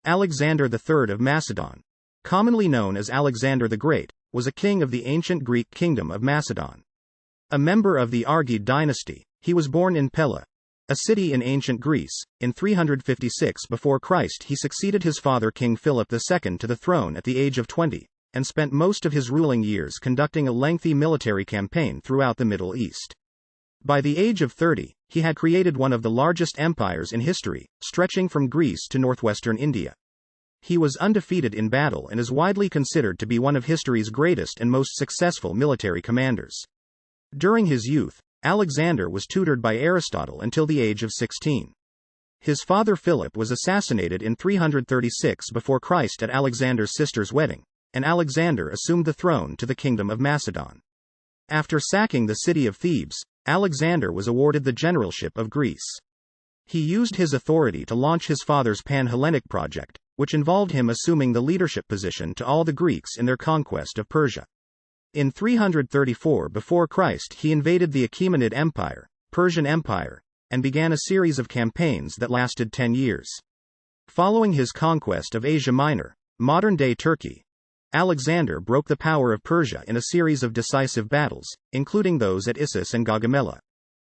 Alexander III of Macedon, commonly known as Alexander the Great, was a king of the ancient Greek Kingdom of Macedon. A member of the Argead dynasty, he was born in Pella, a city in ancient Greece. In 356 before Christ, he succeeded his father King Philip II to the throne at the age of 20, and spent most of his ruling years conducting a lengthy military campaign throughout the Middle East. By the age of 30, he had created one of the largest empires in history, stretching from Greece to northwestern India. He was undefeated in battle and is widely considered to be one of history's greatest and most successful military commanders. During his youth, Alexander was tutored by Aristotle until the age of 16. His father Philip was assassinated in 336 before Christ at Alexander's sister's wedding, and Alexander assumed the throne to the Kingdom of Macedon. After sacking the city of Thebes, Alexander was awarded the generalship of Greece. He used his authority to launch his father's pann-Hellenic project, which involved him assuming the leadership position to all the Greeks in their conquest of Persia. In 334 before Christ, he invaded the Achaemenid Empire, Persian Empire, and began a series of campaigns that lasted 10 years. Following his conquest of Asia Minor, modern-day Turkey, Alexander broke the power of Persia in a series of decisive battles, including those at Issus and Gaugamela.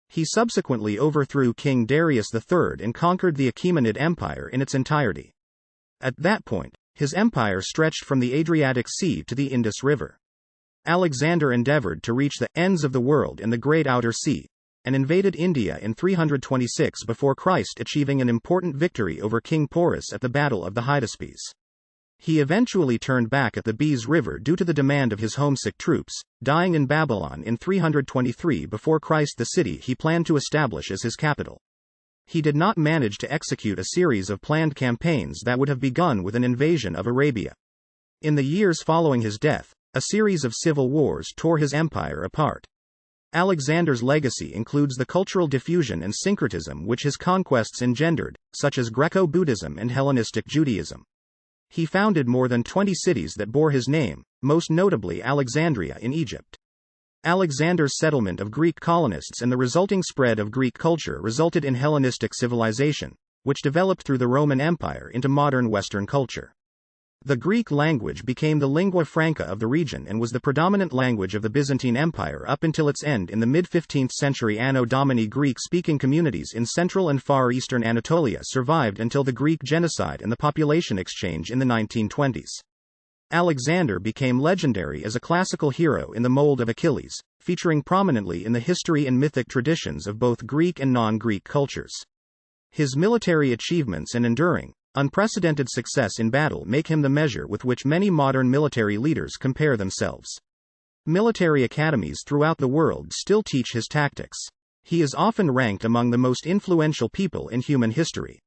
He subsequently overthrew King Darius III and conquered the Achaemenid Empire in its entirety. At that point, his empire stretched from the Adriatic Sea to the Indus River. Alexander endeavored to reach the ends of the world in the Great Outer Sea, and invaded India in 326 before Christ, achieving an important victory over King Porus at the Battle of the Hydaspes. He eventually turned back at the Thebes River due to the demand of his homesick troops, dying in Babylon in 323 before Christ, the city he planned to establish as his capital. He did not manage to execute a series of planned campaigns that would have begun with an invasion of Arabia. In the years following his death, a series of civil wars tore his empire apart. Alexander's legacy includes the cultural diffusion and syncretism which his conquests engendered, such as Greco-Buddhism and Hellenistic Judaism. He founded more than 20 cities that bore his name, most notably Alexandria in Egypt. Alexander's settlement of Greek colonists and the resulting spread of Greek culture resulted in Hellenistic civilization, which developed through the Roman Empire into modern Western culture. The Greek language became the lingua franca of the region and was the predominant language of the Byzantine Empire up until its end in the mid-15th century. Anno Domini Greek-speaking communities in central and far eastern Anatolia survived until the Greek genocide and the population exchange in the 1920s. Alexander became legendary as a classical hero in the mold of Achilles, featuring prominently in the history and mythic traditions of both Greek and non-Greek cultures. His military achievements and enduring, unprecedented success in battle make him the measure with which many modern military leaders compare themselves. Military academies throughout the world still teach his tactics. He is often ranked among the most influential people in human history.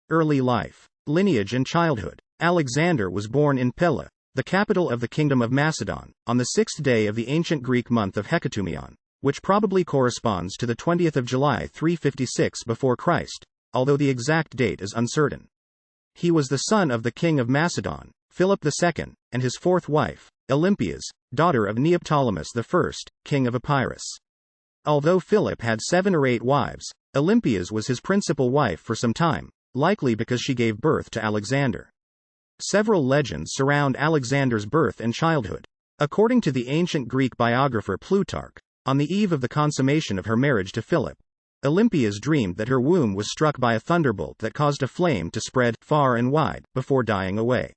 Early life, lineage and childhood. Alexander was born in Pella, the capital of the Kingdom of Macedon, on the 6th day of the ancient Greek month of Hecatomeon, which probably corresponds to the 20th of July 356 before Christ, although the exact date is uncertain. He was the son of the king of Macedon, Philip II, and his fourth wife, Olympias, daughter of Neoptolemus I, king of Epirus. Although Philip had 7 or 8 wives, Olympias was his principal wife for some time, likely because she gave birth to Alexander. Several legends surround Alexander's birth and childhood. According to the ancient Greek biographer Plutarch, on the eve of the consummation of her marriage to Philip, Olympias dreamed that her womb was struck by a thunderbolt that caused a flame to spread far and wide, before dying away.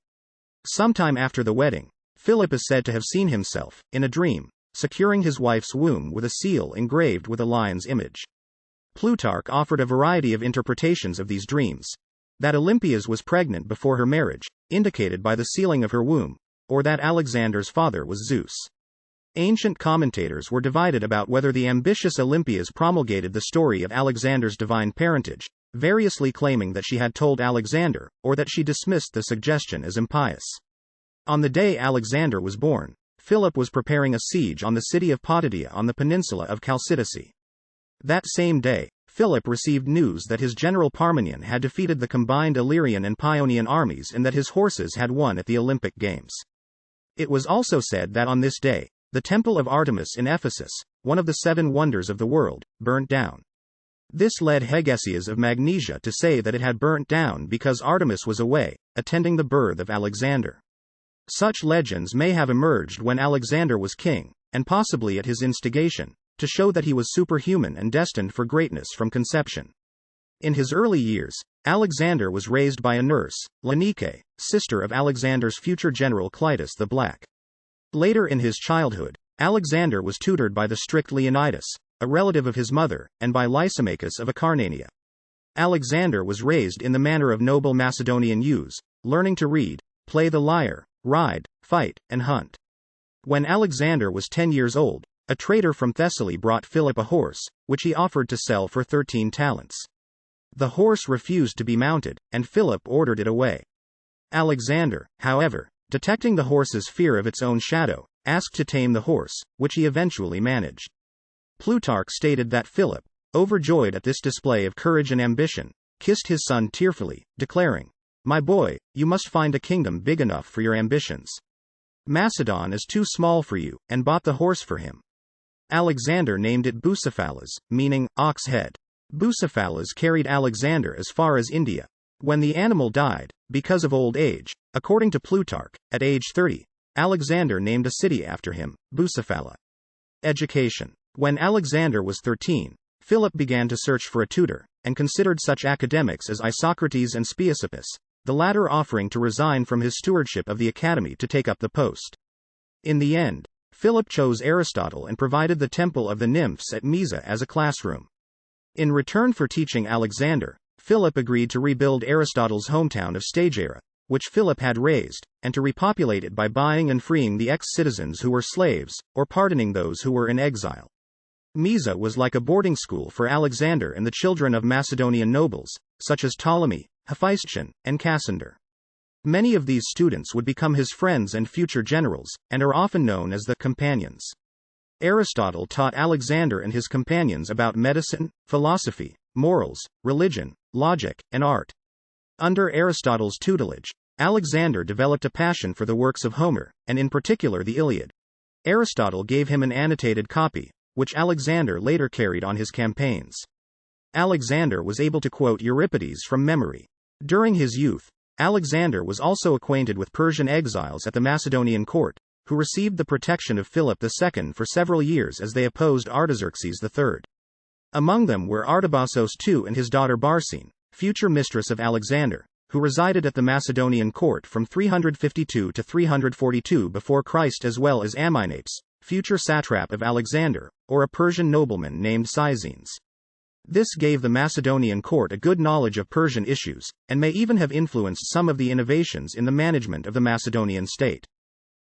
Sometime after the wedding, Philip is said to have seen himself, in a dream, securing his wife's womb with a seal engraved with a lion's image. Plutarch offered a variety of interpretations of these dreams. That Olympias was pregnant before her marriage, indicated by the sealing of her womb, or that Alexander's father was Zeus. Ancient commentators were divided about whether the ambitious Olympias promulgated the story of Alexander's divine parentage, variously claiming that she had told Alexander, or that she dismissed the suggestion as impious. On the day Alexander was born, Philip was preparing a siege on the city of Potidaea on the peninsula of Chalcidice. That same day, Philip received news that his general Parmenion had defeated the combined Illyrian and Paeonian armies and that his horses had won at the Olympic Games. It was also said that on this day, the temple of Artemis in Ephesus, one of the 7 wonders of the world, burnt down. This led Hegesias of Magnesia to say that it had burnt down because Artemis was away, attending the birth of Alexander. Such legends may have emerged when Alexander was king, and possibly at his instigation, to show that he was superhuman and destined for greatness from conception. In his early years, Alexander was raised by a nurse, Lenike, sister of Alexander's future general Clytus the Black. Later in his childhood, Alexander was tutored by the strict Leonidas, a relative of his mother, and by Lysimachus of Acarnania. Alexander was raised in the manner of noble Macedonian youths, learning to read, play the lyre, ride, fight, and hunt. When Alexander was 10 years old, a trader from Thessaly brought Philip a horse, which he offered to sell for 13 talents. The horse refused to be mounted, and Philip ordered it away. Alexander, however, detecting the horse's fear of its own shadow, asked to tame the horse, which he eventually managed. Plutarch stated that Philip, overjoyed at this display of courage and ambition, kissed his son tearfully, declaring, "My boy, you must find a kingdom big enough for your ambitions. Macedon is too small for you," and bought the horse for him. Alexander named it Bucephalus, meaning ox head. Bucephalus carried Alexander as far as India. When the animal died, because of old age, according to Plutarch, at age 30, Alexander named a city after him, Bucephala. Education. When Alexander was 13, Philip began to search for a tutor, and considered such academics as Isocrates and Speusippus, the latter offering to resign from his stewardship of the academy to take up the post. In the end, Philip chose Aristotle and provided the Temple of the Nymphs at Mysa as a classroom. In return for teaching Alexander, Philip agreed to rebuild Aristotle's hometown of Stagira, which Philip had razed, and to repopulate it by buying and freeing the ex-citizens who were slaves, or pardoning those who were in exile. Mysa was like a boarding school for Alexander and the children of Macedonian nobles, such as Ptolemy, Hephaestion, and Cassander. Many of these students would become his friends and future generals, and are often known as the companions. Aristotle taught Alexander and his companions about medicine, philosophy, morals, religion, logic, and art. Under Aristotle's tutelage, Alexander developed a passion for the works of Homer, and in particular the Iliad. Aristotle gave him an annotated copy, which Alexander later carried on his campaigns. Alexander was able to quote Euripides from memory. During his youth, Alexander was also acquainted with Persian exiles at the Macedonian court, who received the protection of Philip II for several years as they opposed Artaxerxes III. Among them were Artabasos II and his daughter Barsine, future mistress of Alexander, who resided at the Macedonian court from 352 to 342 before Christ, as well as Amynapes, future satrap of Alexander, or a Persian nobleman named Cyzines. This gave the Macedonian court a good knowledge of Persian issues, and may even have influenced some of the innovations in the management of the Macedonian state.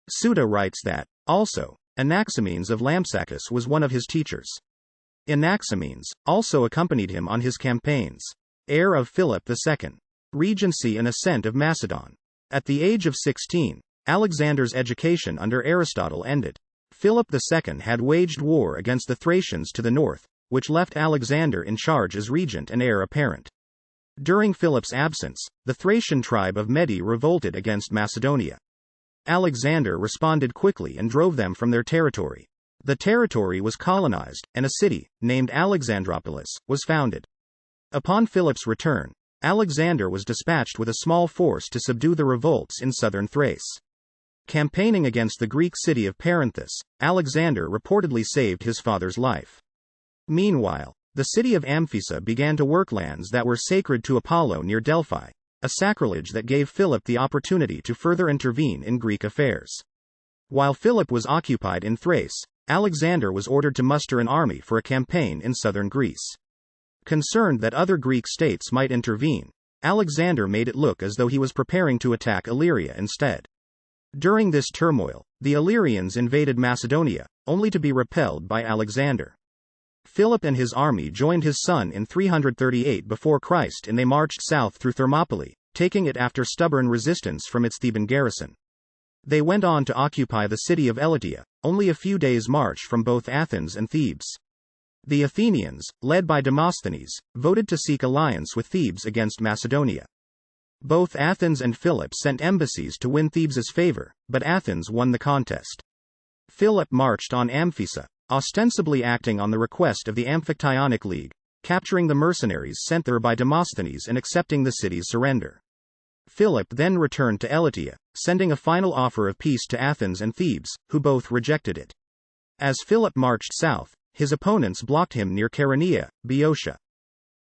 Suda writes that, also, Anaximenes of Lampsacus was one of his teachers. Anaximenes also accompanied him on his campaigns. Heir of Philip II. Regency and ascent of Macedon. At the age of 16, Alexander's education under Aristotle ended. Philip II had waged war against the Thracians to the north, which left Alexander in charge as regent and heir apparent. During Philip's absence, the Thracian tribe of Mede revolted against Macedonia. Alexander responded quickly and drove them from their territory. The territory was colonized, and a city, named Alexandropolis, was founded. Upon Philip's return, Alexander was dispatched with a small force to subdue the revolts in southern Thrace. Campaigning against the Greek city of Perinthus, Alexander reportedly saved his father's life. Meanwhile, the city of Amphissa began to work lands that were sacred to Apollo near Delphi, a sacrilege that gave Philip the opportunity to further intervene in Greek affairs. While Philip was occupied in Thrace, Alexander was ordered to muster an army for a campaign in southern Greece. Concerned that other Greek states might intervene, Alexander made it look as though he was preparing to attack Illyria instead. During this turmoil, the Illyrians invaded Macedonia, only to be repelled by Alexander. Philip and his army joined his son in 338 before Christ, and they marched south through Thermopylae, taking it after stubborn resistance from its Theban garrison. They went on to occupy the city of Elatia, only a few days' march from both Athens and Thebes. The Athenians, led by Demosthenes, voted to seek alliance with Thebes against Macedonia. Both Athens and Philip sent embassies to win Thebes's favor, but Athens won the contest. Philip marched on Amphissa, ostensibly acting on the request of the Amphictyonic League, capturing the mercenaries sent there by Demosthenes and accepting the city's surrender. Philip then returned to Elatia, sending a final offer of peace to Athens and Thebes, who both rejected it. As Philip marched south, his opponents blocked him near Chaeronea, Boeotia.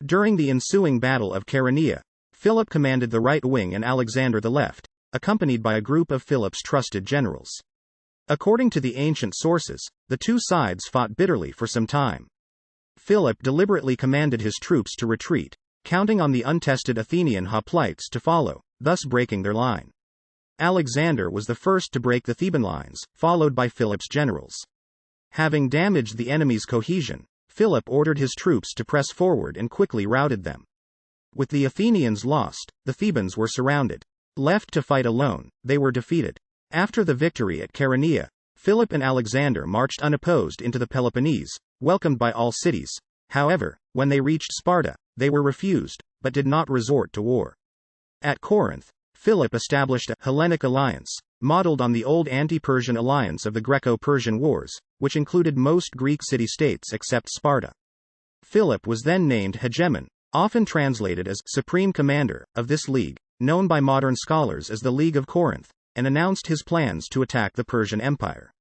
During the ensuing Battle of Chaeronea, Philip commanded the right wing and Alexander the left, accompanied by a group of Philip's trusted generals. According to the ancient sources, the two sides fought bitterly for some time. Philip deliberately commanded his troops to retreat, counting on the untested Athenian hoplites to follow, thus breaking their line. Alexander was the first to break the Theban lines, followed by Philip's generals. Having damaged the enemy's cohesion, Philip ordered his troops to press forward and quickly routed them. With the Athenians lost, the Thebans were surrounded. Left to fight alone, they were defeated. After the victory at Chaeronea, Philip and Alexander marched unopposed into the Peloponnese, welcomed by all cities. However, when they reached Sparta, they were refused, but did not resort to war. At Corinth, Philip established a Hellenic alliance, modeled on the old anti-Persian alliance of the Greco-Persian Wars, which included most Greek city-states except Sparta. Philip was then named hegemon, often translated as supreme commander, of this league, known by modern scholars as the League of Corinth, and announced his plans to attack the Persian Empire.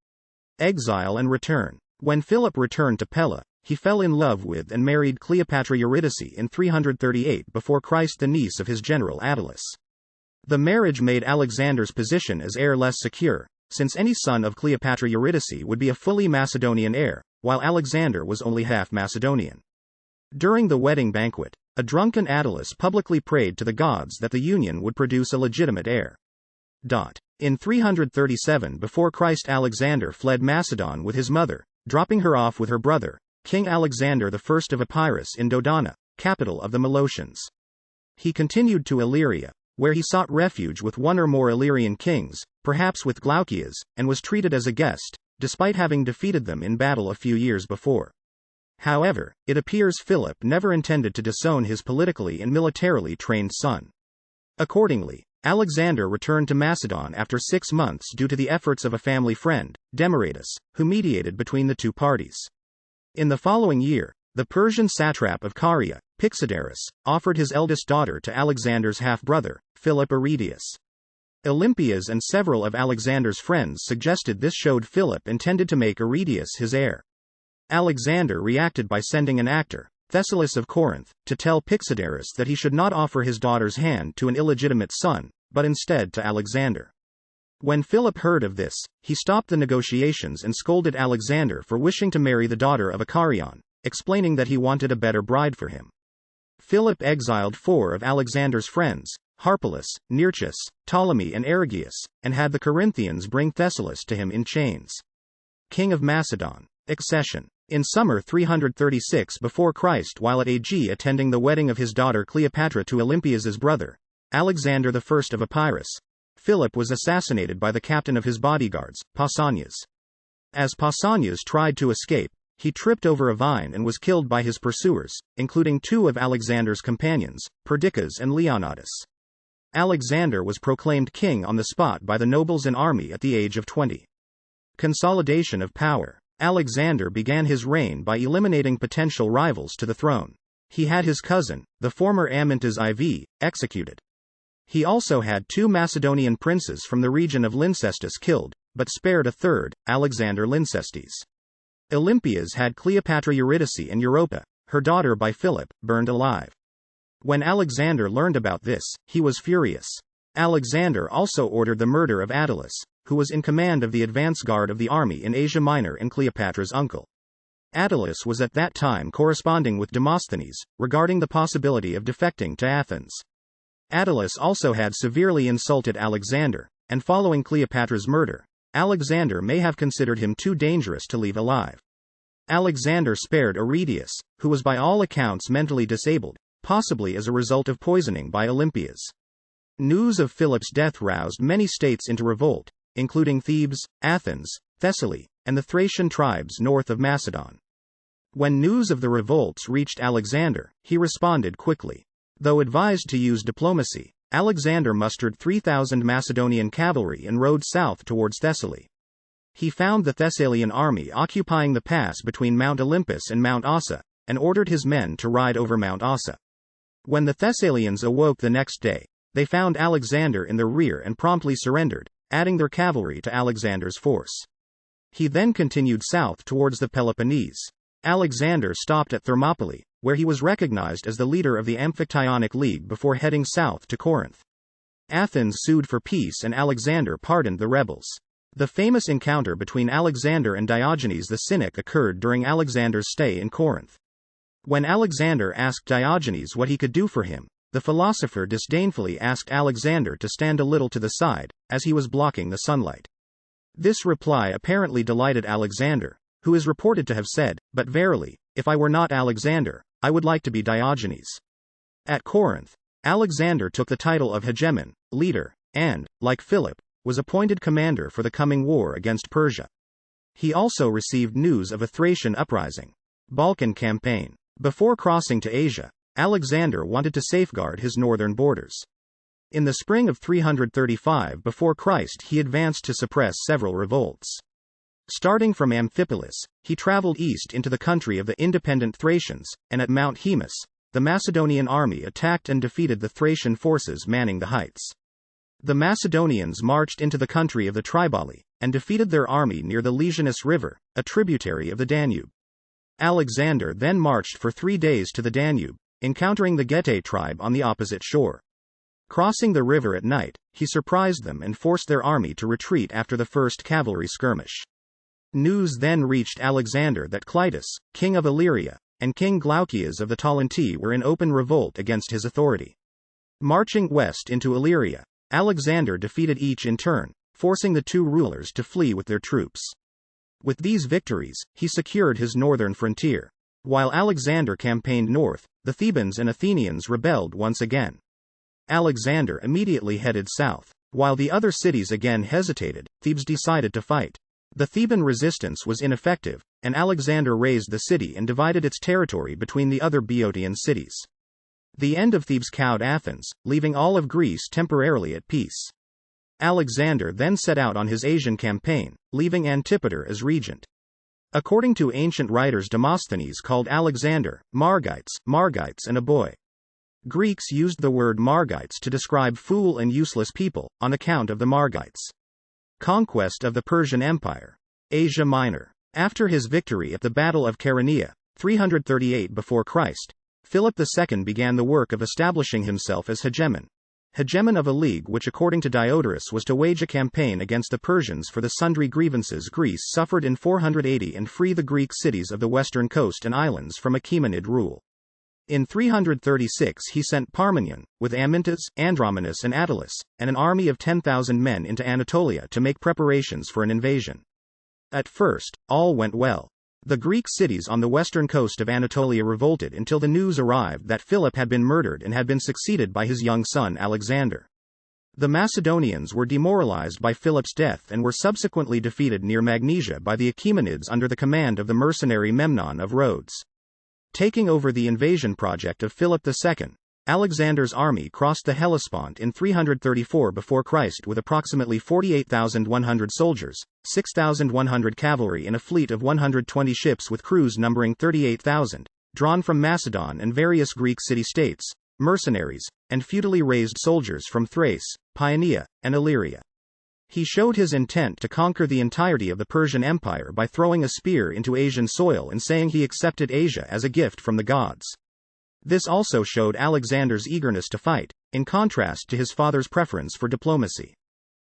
Exile and return. When Philip returned to Pella, he fell in love with and married Cleopatra Eurydice in 338 before Christ, the niece of his general Attalus. The marriage made Alexander's position as heir less secure, since any son of Cleopatra Eurydice would be a fully Macedonian heir, while Alexander was only half Macedonian. During the wedding banquet, a drunken Attalus publicly prayed to the gods that the union would produce a legitimate heir. In 337 before Christ, Alexander fled Macedon with his mother, dropping her off with her brother, King Alexander I of Epirus in Dodona, capital of the Molossians. He continued to Illyria, where he sought refuge with one or more Illyrian kings, perhaps with Glaucias, and was treated as a guest, despite having defeated them in battle a few years before. However, it appears Philip never intended to disown his politically and militarily trained son. Accordingly, Alexander returned to Macedon after 6 months due to the efforts of a family friend, Demaratus, who mediated between the two parties. In the following year, the Persian satrap of Caria, Pixodarus, offered his eldest daughter to Alexander's half-brother, Philip Aridius. Olympias and several of Alexander's friends suggested this showed Philip intended to make Aridius his heir. Alexander reacted by sending an actor, Thessalus of Corinth, to tell Pixodarus that he should not offer his daughter's hand to an illegitimate son, but instead to Alexander. When Philip heard of this, he stopped the negotiations and scolded Alexander for wishing to marry the daughter of a Carion, explaining that he wanted a better bride for him. Philip exiled 4 of Alexander's friends, Harpalus, Nearchus, Ptolemy and Argead, and had the Corinthians bring Thessalus to him in chains. King of Macedon. Accession. In summer 336 before Christ, while at Argead attending the wedding of his daughter Cleopatra to Olympias's brother, Alexander I of Epirus, Philip was assassinated by the captain of his bodyguards, Pausanias. As Pausanias tried to escape, he tripped over a vine and was killed by his pursuers, including 2 of Alexander's companions, Perdiccas and Leonidas. Alexander was proclaimed king on the spot by the nobles and army at the age of 20. Consolidation of power. Alexander began his reign by eliminating potential rivals to the throne. He had his cousin, the former Amyntas IV, executed. He also had 2 Macedonian princes from the region of Lyncestis killed, but spared a third, Alexander Lyncestes. Olympias had Cleopatra Eurydice and Europa, her daughter by Philip, burned alive. When Alexander learned about this, he was furious. Alexander also ordered the murder of Attalus, who was in command of the advance guard of the army in Asia Minor and Cleopatra's uncle. Attalus was at that time corresponding with Demosthenes, regarding the possibility of defecting to Athens. Attalus also had severely insulted Alexander, and following Cleopatra's murder, Alexander may have considered him too dangerous to leave alive. Alexander spared Aridius, who was by all accounts mentally disabled, possibly as a result of poisoning by Olympias. News of Philip's death roused many states into revolt, including Thebes, Athens, Thessaly, and the Thracian tribes north of Macedon. When news of the revolts reached Alexander, he responded quickly. Though advised to use diplomacy, Alexander mustered 3,000 Macedonian cavalry and rode south towards Thessaly. He found the Thessalian army occupying the pass between Mount Olympus and Mount Ossa, and ordered his men to ride over Mount Ossa. When the Thessalians awoke the next day, they found Alexander in the rear and promptly surrendered, adding their cavalry to Alexander's force. He then continued south towards the Peloponnese. Alexander stopped at Thermopylae, where he was recognized as the leader of the Amphictyonic League before heading south to Corinth. Athens sued for peace and Alexander pardoned the rebels. The famous encounter between Alexander and Diogenes the Cynic occurred during Alexander's stay in Corinth. When Alexander asked Diogenes what he could do for him, the philosopher disdainfully asked Alexander to stand a little to the side, as he was blocking the sunlight. This reply apparently delighted Alexander, who is reported to have said, "But verily, if I were not Alexander, I would like to be Diogenes." At Corinth, Alexander took the title of hegemon, leader, and, like Philip, was appointed commander for the coming war against Persia. He also received news of a Thracian uprising. Balkan campaign. Before crossing to Asia, Alexander wanted to safeguard his northern borders. In the spring of 335 before Christ, he advanced to suppress several revolts. Starting from Amphipolis, he traveled east into the country of the independent Thracians, and at Mount Haemus, the Macedonian army attacked and defeated the Thracian forces manning the heights. The Macedonians marched into the country of the Triballi, and defeated their army near the Lesionus River, a tributary of the Danube. Alexander then marched for 3 days to the Danube, encountering the Getae tribe on the opposite shore. Crossing the river at night, he surprised them and forced their army to retreat after the first cavalry skirmish. News then reached Alexander that Clitus, king of Illyria, and King Glaucias of the Talentii were in open revolt against his authority. Marching west into Illyria, Alexander defeated each in turn, forcing the two rulers to flee with their troops. With these victories, he secured his northern frontier. While Alexander campaigned north, the Thebans and Athenians rebelled once again. Alexander immediately headed south. While the other cities again hesitated, Thebes decided to fight. The Theban resistance was ineffective, and Alexander razed the city and divided its territory between the other Boeotian cities. The end of Thebes cowed Athens, leaving all of Greece temporarily at peace. Alexander then set out on his Asian campaign, leaving Antipater as regent. According to ancient writers, Demosthenes called Alexander Margites and a boy. Greeks used the word Margites to describe fool and useless people, on account of the Margites. Conquest of the Persian Empire. Asia Minor. After his victory at the Battle of Chaeronea, 338 before Christ, Philip II began the work of establishing himself as hegemon of a league which, according to Diodorus, was to wage a campaign against the Persians for the sundry grievances Greece suffered in 480 and free the Greek cities of the western coast and islands from Achaemenid rule. In 336 he sent Parmenion, with Amyntas, Andromenus and Attalus, and an army of 10,000 men into Anatolia to make preparations for an invasion. At first, all went well. The Greek cities on the western coast of Anatolia revolted until the news arrived that Philip had been murdered and had been succeeded by his young son Alexander. The Macedonians were demoralized by Philip's death and were subsequently defeated near Magnesia by the Achaemenids under the command of the mercenary Memnon of Rhodes. Taking over the invasion project of Philip II, Alexander's army crossed the Hellespont in 334 before Christ with approximately 48,100 soldiers, 6,100 cavalry and a fleet of 120 ships with crews numbering 38,000, drawn from Macedon and various Greek city-states, mercenaries, and feudally raised soldiers from Thrace, Paeania, and Illyria. He showed his intent to conquer the entirety of the Persian Empire by throwing a spear into Asian soil and saying he accepted Asia as a gift from the gods. This also showed Alexander's eagerness to fight, in contrast to his father's preference for diplomacy.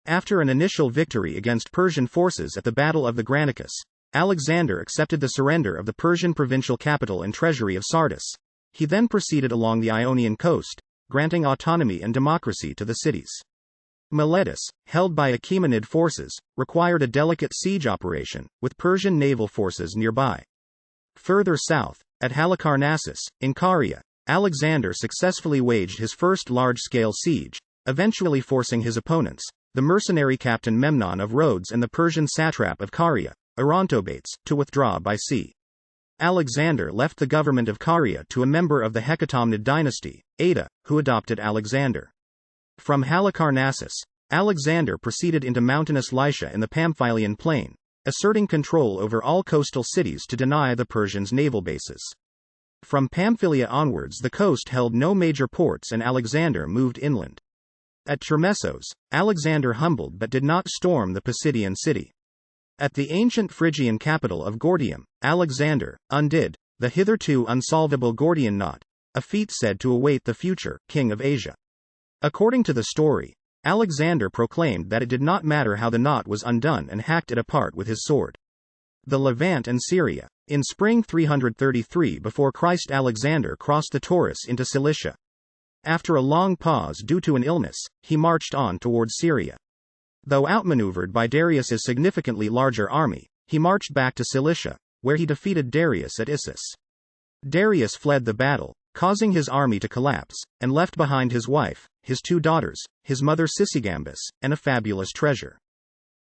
After an initial victory against Persian forces at the Battle of the Granicus, Alexander accepted the surrender of the Persian provincial capital and treasury of Sardis. He then proceeded along the Ionian coast, granting autonomy and democracy to the cities. Miletus, held by Achaemenid forces, required a delicate siege operation, with Persian naval forces nearby. Further south, at Halicarnassus, in Caria, Alexander successfully waged his first large-scale siege, eventually forcing his opponents, the mercenary captain Memnon of Rhodes and the Persian satrap of Caria, Orontobates, to withdraw by sea. Alexander left the government of Caria to a member of the Hecatomnid dynasty, Ada, who adopted Alexander. From Halicarnassus, Alexander proceeded into mountainous Lycia in the Pamphylian plain, asserting control over all coastal cities to deny the Persians naval bases. From Pamphylia onwards the coast held no major ports and Alexander moved inland. At Termessos, Alexander humbled but did not storm the Pisidian city. At the ancient Phrygian capital of Gordium, Alexander undid the hitherto unsolvable Gordian knot, a feat said to await the future king of Asia. According to the story, Alexander proclaimed that it did not matter how the knot was undone and hacked it apart with his sword. The Levant and Syria. In spring 333 before Christ, Alexander crossed the Taurus into Cilicia. After a long pause due to an illness, he marched on towards Syria. Though outmaneuvered by Darius's significantly larger army, he marched back to Cilicia, where he defeated Darius at Issus. Darius fled the battle, causing his army to collapse, and left behind his wife, his 2 daughters, his mother Sisygambis, and a fabulous treasure.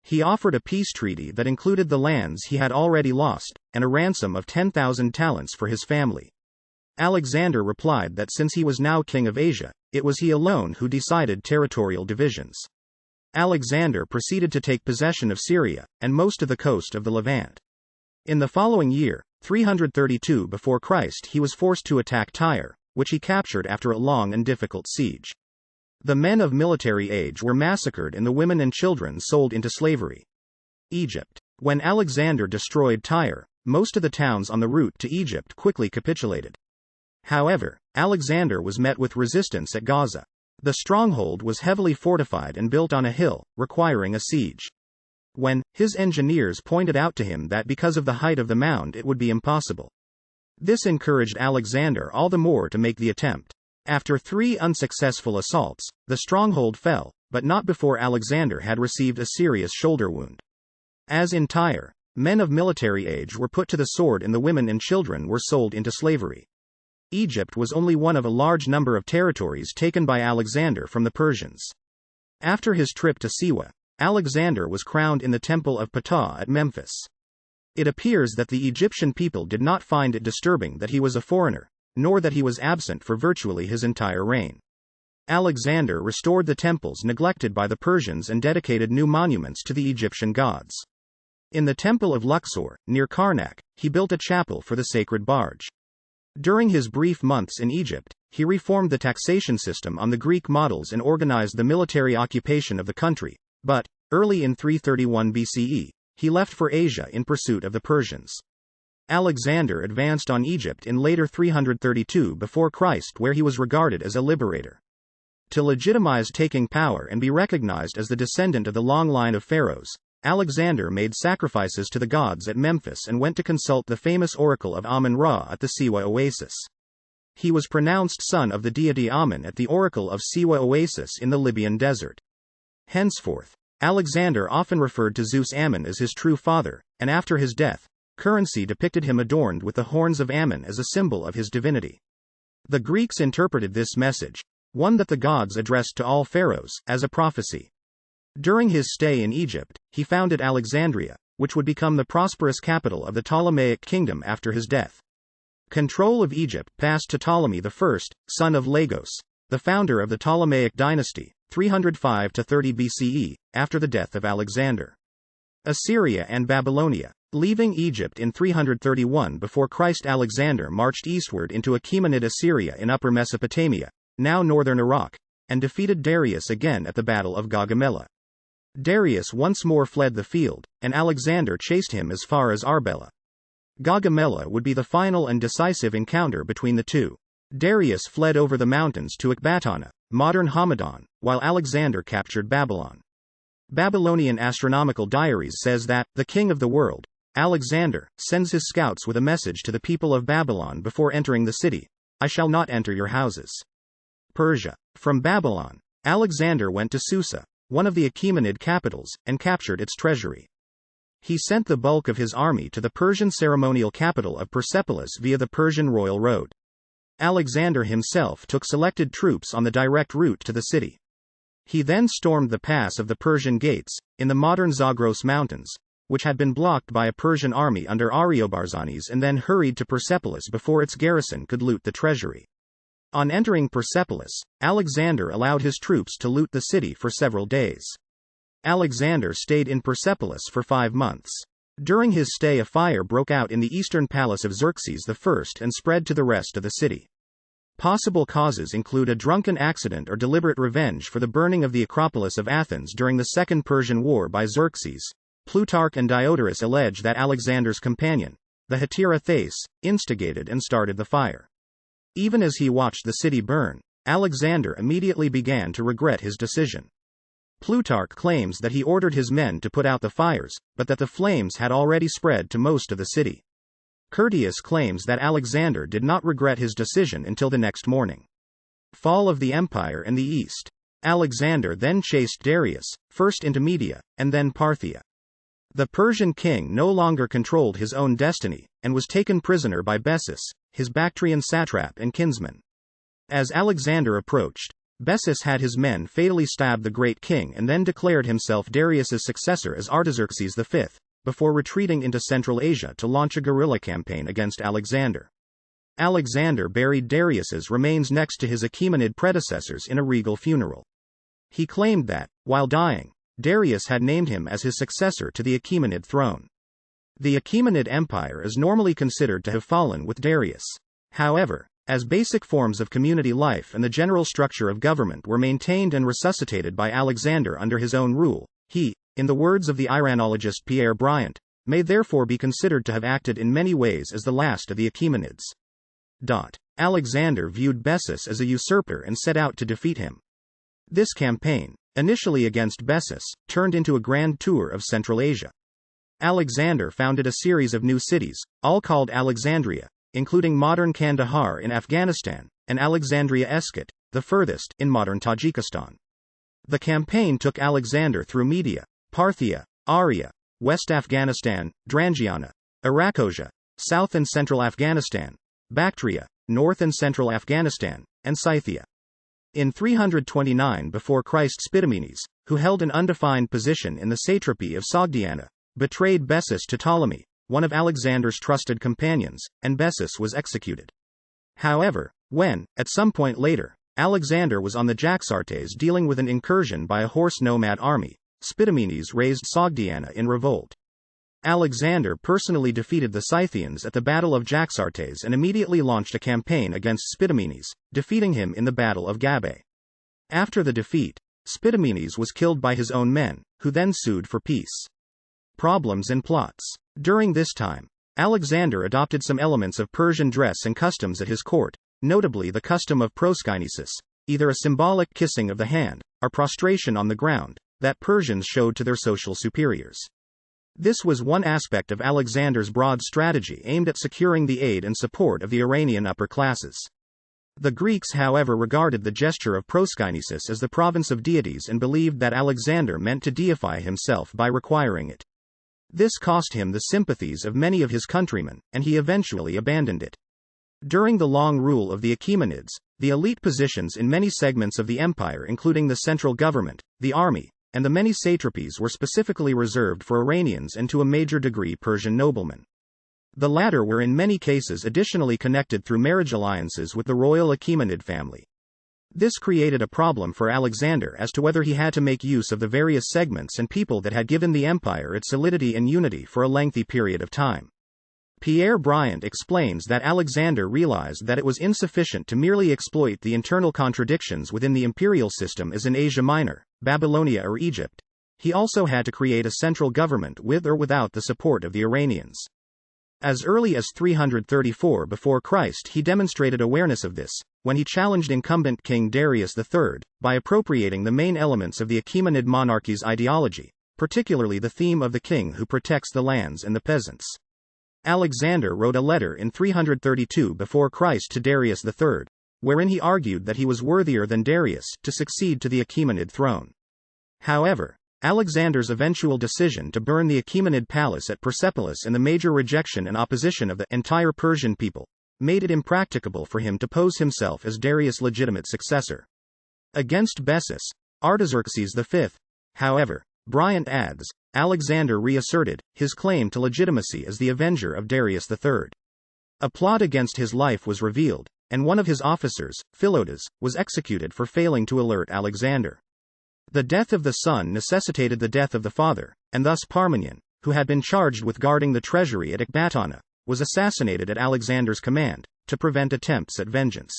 He offered a peace treaty that included the lands he had already lost, and a ransom of 10,000 talents for his family. Alexander replied that since he was now king of Asia, it was he alone who decided territorial divisions. Alexander proceeded to take possession of Syria, and most of the coast of the Levant. In the following year, 332 before Christ, he was forced to attack Tyre, which he captured after a long and difficult siege. The men of military age were massacred and the women and children sold into slavery. Egypt. When Alexander destroyed Tyre, most of the towns on the route to Egypt quickly capitulated. However, Alexander was met with resistance at Gaza. The stronghold was heavily fortified and built on a hill, requiring a siege. When his engineers pointed out to him that because of the height of the mound it would be impossible, this encouraged Alexander all the more to make the attempt. After 3 unsuccessful assaults, the stronghold fell, but not before Alexander had received a serious shoulder wound. As in Tyre, men of military age were put to the sword and the women and children were sold into slavery. Egypt was only one of a large number of territories taken by Alexander from the Persians. After his trip to Siwa, Alexander was crowned in the temple of Ptah at Memphis. It appears that the Egyptian people did not find it disturbing that he was a foreigner, nor that he was absent for virtually his entire reign. Alexander restored the temples neglected by the Persians and dedicated new monuments to the Egyptian gods. In the temple of Luxor, near Karnak, he built a chapel for the sacred barge. During his brief months in Egypt, he reformed the taxation system on the Greek models and organized the military occupation of the country, but, early in 331 BCE, he left for Asia in pursuit of the Persians. Alexander advanced on Egypt in later 332 before Christ, where he was regarded as a liberator. To legitimize taking power and be recognized as the descendant of the long line of pharaohs, Alexander made sacrifices to the gods at Memphis and went to consult the famous oracle of Amun-Ra at the Siwa oasis. He was pronounced son of the deity Amun at the oracle of Siwa oasis in the Libyan desert. Henceforth, Alexander often referred to Zeus Ammon as his true father, and after his death, currency depicted him adorned with the horns of Ammon as a symbol of his divinity. The Greeks interpreted this message, one that the gods addressed to all pharaohs, as a prophecy. During his stay in Egypt, he founded Alexandria, which would become the prosperous capital of the Ptolemaic kingdom after his death. Control of Egypt passed to Ptolemy I, son of Lagos, the founder of the Ptolemaic dynasty, 305 to 30 BCE, after the death of Alexander. Assyria and Babylonia. Leaving Egypt in 331 before Christ, Alexander marched eastward into Achaemenid Assyria in Upper Mesopotamia, now northern Iraq, and defeated Darius again at the Battle of Gaugamela. Darius once more fled the field, and Alexander chased him as far as Arbela. Gaugamela would be the final and decisive encounter between the two. Darius fled over the mountains to Ecbatana, modern Hamadan, while Alexander captured Babylon. Babylonian astronomical diaries says that, the king of the world, Alexander, sends his scouts with a message to the people of Babylon before entering the city: I shall not enter your houses. Persia. From Babylon, Alexander went to Susa, one of the Achaemenid capitals, and captured its treasury. He sent the bulk of his army to the Persian ceremonial capital of Persepolis via the Persian royal road. Alexander himself took selected troops on the direct route to the city. He then stormed the pass of the Persian Gates, in the modern Zagros Mountains, which had been blocked by a Persian army under Ariobarzanes, and then hurried to Persepolis before its garrison could loot the treasury. On entering Persepolis, Alexander allowed his troops to loot the city for several days. Alexander stayed in Persepolis for 5 months. During his stay, a fire broke out in the eastern palace of Xerxes I and spread to the rest of the city. Possible causes include a drunken accident or deliberate revenge for the burning of the Acropolis of Athens during the Second Persian War by Xerxes. Plutarch and Diodorus allege that Alexander's companion, the hetaira Thais, instigated and started the fire. Even as he watched the city burn, Alexander immediately began to regret his decision. Plutarch claims that he ordered his men to put out the fires, but that the flames had already spread to most of the city. Curtius claims that Alexander did not regret his decision until the next morning. Fall of the empire in the east. Alexander then chased Darius, first into Media, and then Parthia. The Persian king no longer controlled his own destiny, and was taken prisoner by Bessus, his Bactrian satrap and kinsman. As Alexander approached, Bessus had his men fatally stab the great king and then declared himself Darius's successor as Artaxerxes V, before retreating into Central Asia to launch a guerrilla campaign against Alexander. Alexander buried Darius's remains next to his Achaemenid predecessors in a regal funeral. He claimed that, while dying, Darius had named him as his successor to the Achaemenid throne. The Achaemenid Empire is normally considered to have fallen with Darius. However, as basic forms of community life and the general structure of government were maintained and resuscitated by Alexander under his own rule, he, in the words of the Iranologist Pierre Bryant, may therefore be considered to have acted in many ways as the last of the Achaemenids. Alexander viewed Bessus as a usurper and set out to defeat him. This campaign, initially against Bessus, turned into a grand tour of Central Asia. Alexander founded a series of new cities, all called Alexandria, including modern Kandahar in Afghanistan, and Alexandria Esket, the furthest, in modern Tajikistan. The campaign took Alexander through Media, Parthia, Arya, West Afghanistan, Drangiana, Arachosia, South and Central Afghanistan, Bactria, North and Central Afghanistan, and Scythia. In 329 before Christ, Spitamenes, who held an undefined position in the satrapy of Sogdiana, betrayed Bessus to Ptolemy, one of Alexander's trusted companions, and Bessus was executed. However, when, at some point later, Alexander was on the Jaxartes dealing with an incursion by a horse nomad army, Spitamenes raised Sogdiana in revolt. Alexander personally defeated the Scythians at the Battle of Jaxartes and immediately launched a campaign against Spitamenes, defeating him in the Battle of Gabae. After the defeat, Spitamenes was killed by his own men, who then sued for peace. Problems and plots. During this time, Alexander adopted some elements of Persian dress and customs at his court, notably the custom of proskynesis, either a symbolic kissing of the hand, or prostration on the ground, that Persians showed to their social superiors. This was one aspect of Alexander's broad strategy aimed at securing the aid and support of the Iranian upper classes. The Greeks, however, regarded the gesture of proskynesis as the province of deities and believed that Alexander meant to deify himself by requiring it. This cost him the sympathies of many of his countrymen, and he eventually abandoned it. During the long rule of the Achaemenids, the elite positions in many segments of the empire, including the central government, the army, and the many satrapies, were specifically reserved for Iranians and to a major degree Persian noblemen. The latter were in many cases additionally connected through marriage alliances with the royal Achaemenid family. This created a problem for Alexander as to whether he had to make use of the various segments and people that had given the empire its solidity and unity for a lengthy period of time. Pierre Bryant explains that Alexander realized that it was insufficient to merely exploit the internal contradictions within the imperial system as in Asia Minor, Babylonia or Egypt. He also had to create a central government with or without the support of the Iranians. As early as 334 before Christ, he demonstrated awareness of this, when he challenged incumbent King Darius III, by appropriating the main elements of the Achaemenid monarchy's ideology, particularly the theme of the king who protects the lands and the peasants. Alexander wrote a letter in 332 before Christ to Darius III, wherein he argued that he was worthier than Darius to succeed to the Achaemenid throne. However, Alexander's eventual decision to burn the Achaemenid palace at Persepolis and the major rejection and opposition of the entire Persian people made it impracticable for him to pose himself as Darius' legitimate successor. Against Bessus, Artaxerxes V, however, Bryant adds, Alexander reasserted his claim to legitimacy as the avenger of Darius III. A plot against his life was revealed, and one of his officers, Philotas, was executed for failing to alert Alexander. The death of the son necessitated the death of the father, and thus Parmenion, who had been charged with guarding the treasury at Ecbatana, was assassinated at Alexander's command, to prevent attempts at vengeance.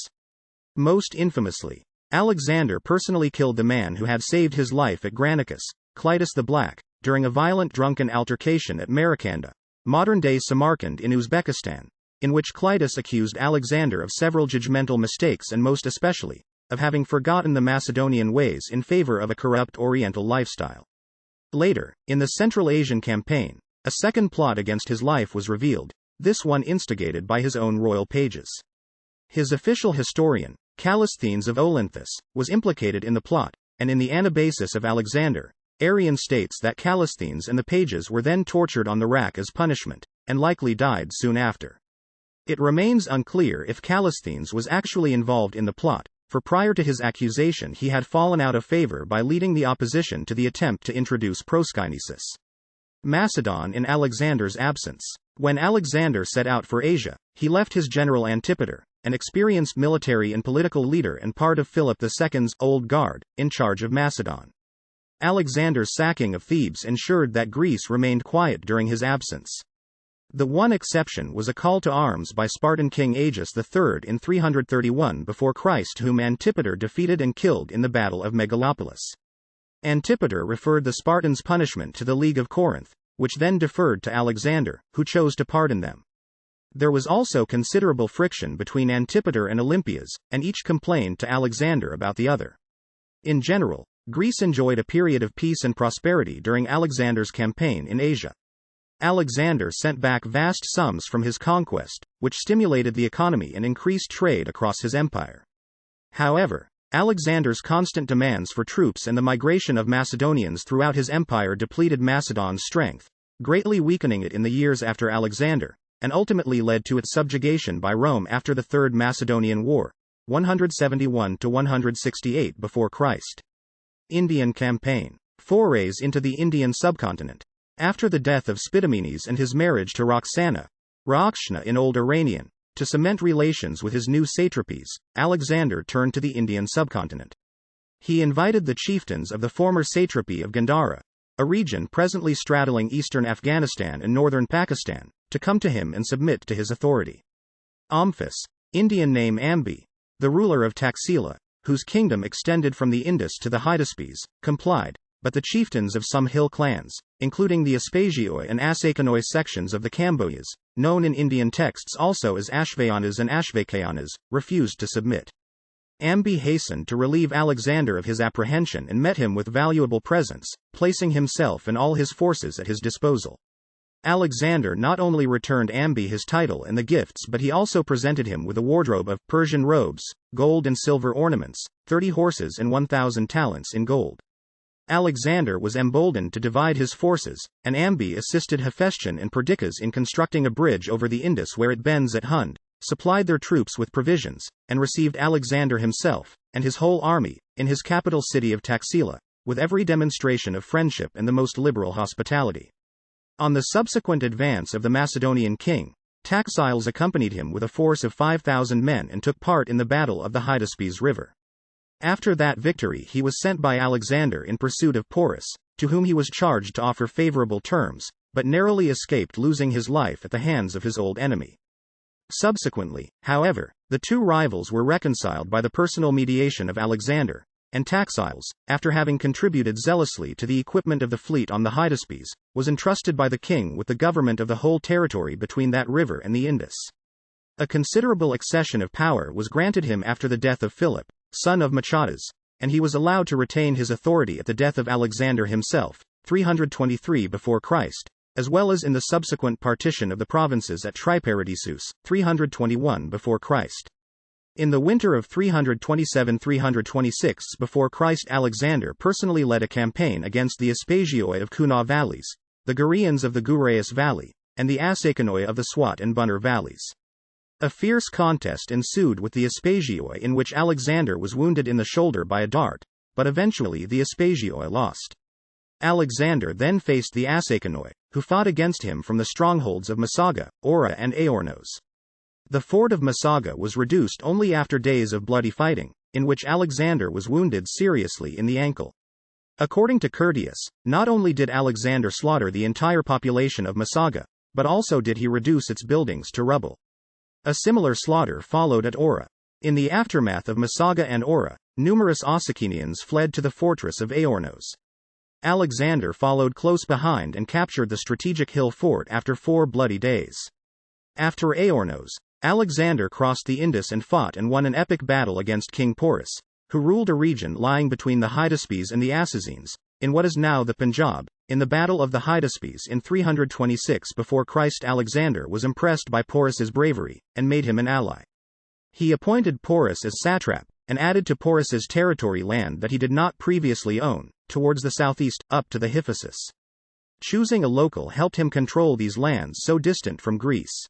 Most infamously, Alexander personally killed the man who had saved his life at Granicus, Clitus the Black, during a violent drunken altercation at Marikanda, modern-day Samarkand in Uzbekistan, in which Clitus accused Alexander of several judgmental mistakes and most especially, of having forgotten the Macedonian ways in favor of a corrupt Oriental lifestyle. Later, in the Central Asian campaign, a second plot against his life was revealed, this one instigated by his own royal pages. His official historian, Callisthenes of Olynthus, was implicated in the plot, and in the Anabasis of Alexander, Arrian states that Callisthenes and the pages were then tortured on the rack as punishment, and likely died soon after. It remains unclear if Callisthenes was actually involved in the plot, for prior to his accusation he had fallen out of favor by leading the opposition to the attempt to introduce proskynesis. Macedon in Alexander's absence. When Alexander set out for Asia, he left his general Antipater, an experienced military and political leader and part of Philip II's Old Guard, in charge of Macedon. Alexander's sacking of Thebes ensured that Greece remained quiet during his absence. The one exception was a call to arms by Spartan king Agis III in 331 before Christ, whom Antipater defeated and killed in the Battle of Megalopolis. Antipater referred the Spartans' punishment to the League of Corinth, which then deferred to Alexander, who chose to pardon them. There was also considerable friction between Antipater and Olympias, and each complained to Alexander about the other. In general, Greece enjoyed a period of peace and prosperity during Alexander's campaign in Asia. Alexander sent back vast sums from his conquest, which stimulated the economy and increased trade across his empire. However, Alexander's constant demands for troops and the migration of Macedonians throughout his empire depleted Macedon's strength, greatly weakening it in the years after Alexander, and ultimately led to its subjugation by Rome after the Third Macedonian War, 171 to 168 before Christ. Indian campaign. Forays into the Indian subcontinent. After the death of Spidomenes and his marriage to Roxana, Rakshna in Old Iranian, to cement relations with his new satrapies, Alexander turned to the Indian subcontinent. He invited the chieftains of the former satrapy of Gandhara, a region presently straddling eastern Afghanistan and northern Pakistan, to come to him and submit to his authority. Omphis, Indian name Ambi, the ruler of Taxila, whose kingdom extended from the Indus to the Hydaspes, complied, but the chieftains of some hill clans, including the Aspagioi and Asakanoi sections of the Kamboyas, known in Indian texts also as Ashvayanas and Ashvakayanas, refused to submit. Ambi hastened to relieve Alexander of his apprehension and met him with valuable presents, placing himself and all his forces at his disposal. Alexander not only returned Ambi his title and the gifts, but he also presented him with a wardrobe of Persian robes, gold and silver ornaments, 30 horses and 1,000 talents in gold. Alexander was emboldened to divide his forces, and Ambi assisted Hephaestion and Perdiccas in constructing a bridge over the Indus where it bends at Hund, supplied their troops with provisions, and received Alexander himself, and his whole army, in his capital city of Taxila, with every demonstration of friendship and the most liberal hospitality. On the subsequent advance of the Macedonian king, Taxiles accompanied him with a force of 5,000 men and took part in the battle of the Hydaspes River. After that victory he was sent by Alexander in pursuit of Porus, to whom he was charged to offer favorable terms, but narrowly escaped losing his life at the hands of his old enemy. Subsequently, however, the two rivals were reconciled by the personal mediation of Alexander, and Taxiles, after having contributed zealously to the equipment of the fleet on the Hydaspes, was entrusted by the king with the government of the whole territory between that river and the Indus. A considerable accession of power was granted him after the death of Philip, son of Machadas, and he was allowed to retain his authority at the death of Alexander himself, 323 before Christ, as well as in the subsequent partition of the provinces at Triparadisus, 321 before Christ. In the winter of 327–326 before Christ, Alexander personally led a campaign against the Aspagioi of Kuna valleys, the Gurians of the Guraeus valley, and the Asakanoi of the Swat and Bunner valleys. A fierce contest ensued with the Aspagioi in which Alexander was wounded in the shoulder by a dart, but eventually the Aspagioi lost. Alexander then faced the Asakanoi, who fought against him from the strongholds of Masaga, Ora and Aornos. The fort of Masaga was reduced only after days of bloody fighting, in which Alexander was wounded seriously in the ankle. According to Curtius, not only did Alexander slaughter the entire population of Massaga, but also did he reduce its buildings to rubble. A similar slaughter followed at Ora. In the aftermath of Massaga and Ora, numerous Ossicanians fled to the fortress of Aornos. Alexander followed close behind and captured the strategic hill fort after 4 bloody days. After Aornos, Alexander crossed the Indus and fought and won an epic battle against King Porus, who ruled a region lying between the Hydaspes and the Assassines, in what is now the Punjab. In the Battle of the Hydaspes in 326 before Christ, Alexander was impressed by Porus's bravery, and made him an ally. He appointed Porus as satrap, and added to Porus's territory land that he did not previously own, towards the southeast, up to the Hyphasis. Choosing a local helped him control these lands so distant from Greece.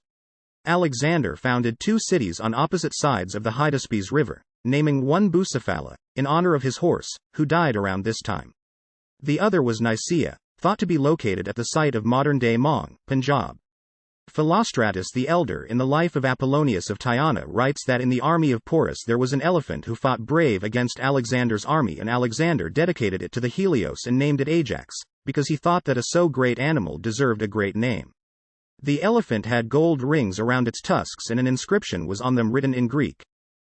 Alexander founded 2 cities on opposite sides of the Hydaspes River, naming one Bucephala, in honor of his horse, who died around this time. The other was Nicaea, thought to be located at the site of modern-day Maung, Punjab. Philostratus the Elder in the Life of Apollonius of Tyana writes that in the army of Porus there was an elephant who fought brave against Alexander's army, and Alexander dedicated it to the Helios and named it Ajax, because he thought that a so great animal deserved a great name. The elephant had gold rings around its tusks and an inscription was on them written in Greek.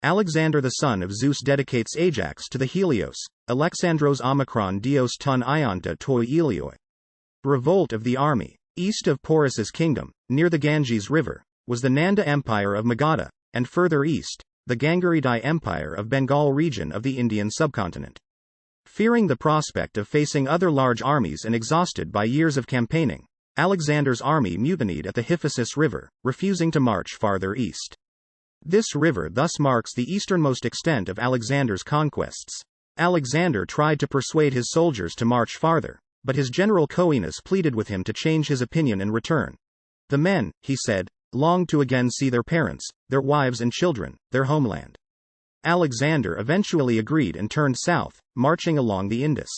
Alexander the son of Zeus dedicates Ajax to the Helios, Alexandros Omicron Dios ton Ianta toi Elioi. Revolt of the army. East of Porus's kingdom, near the Ganges River, was the Nanda Empire of Magadha, and further east, the Gangaridai Empire of Bengal region of the Indian subcontinent. Fearing the prospect of facing other large armies and exhausted by years of campaigning, Alexander's army mutinied at the Hyphasis River, refusing to march farther east. This river thus marks the easternmost extent of Alexander's conquests. Alexander tried to persuade his soldiers to march farther, but his general Coenus pleaded with him to change his opinion and return. The men, he said, longed to again see their parents, their wives and children, their homeland. Alexander eventually agreed and turned south, marching along the Indus.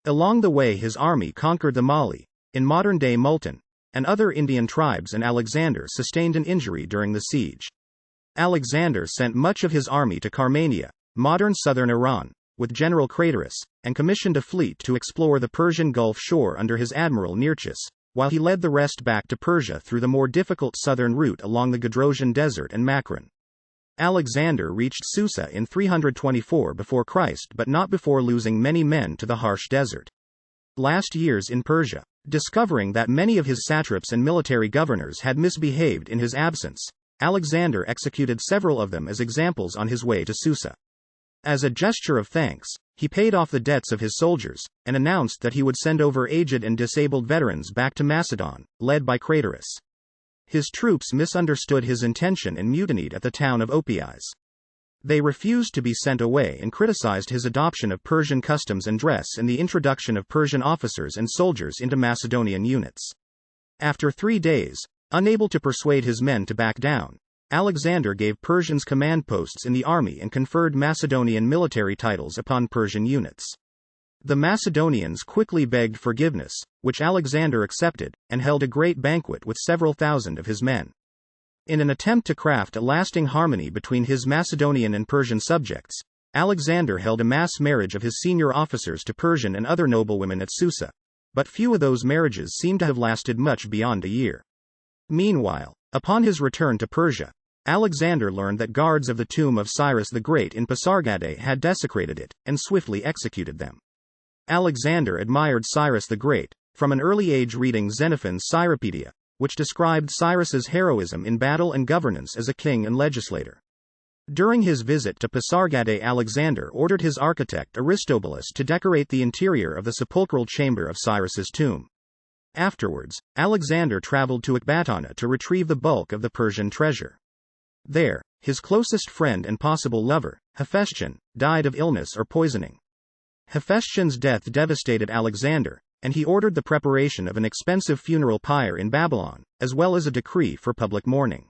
Along the way his army conquered the Mali, in modern-day Multan, and other Indian tribes, and Alexander sustained an injury during the siege. Alexander sent much of his army to Carmania, modern southern Iran, with General Craterus, and commissioned a fleet to explore the Persian Gulf shore under his admiral Nearchus, while he led the rest back to Persia through the more difficult southern route along the Gedrosian Desert and Makran. Alexander reached Susa in 324 before Christ, but not before losing many men to the harsh desert. Last years in Persia, discovering that many of his satraps and military governors had misbehaved in his absence, Alexander executed several of them as examples on his way to Susa. As a gesture of thanks, he paid off the debts of his soldiers, and announced that he would send over aged and disabled veterans back to Macedon, led by Craterus. His troops misunderstood his intention and mutinied at the town of Ophias. They refused to be sent away and criticized his adoption of Persian customs and dress and the introduction of Persian officers and soldiers into Macedonian units. After 3 days, unable to persuade his men to back down, Alexander gave Persians command posts in the army and conferred Macedonian military titles upon Persian units. The Macedonians quickly begged forgiveness, which Alexander accepted, and held a great banquet with several thousand of his men. In an attempt to craft a lasting harmony between his Macedonian and Persian subjects, Alexander held a mass marriage of his senior officers to Persian and other noblewomen at Susa, but few of those marriages seem to have lasted much beyond a year. Meanwhile, upon his return to Persia, Alexander learned that guards of the tomb of Cyrus the Great in Pasargadae had desecrated it, and swiftly executed them. Alexander admired Cyrus the Great, from an early age reading Xenophon's Cyropaedia, which described Cyrus's heroism in battle and governance as a king and legislator. During his visit to Pasargadae, Alexander ordered his architect Aristobulus to decorate the interior of the sepulchral chamber of Cyrus's tomb. Afterwards, Alexander traveled to Ecbatana to retrieve the bulk of the Persian treasure. There, his closest friend and possible lover, Hephaestion, died of illness or poisoning. Hephaestion's death devastated Alexander, and he ordered the preparation of an expensive funeral pyre in Babylon, as well as a decree for public mourning.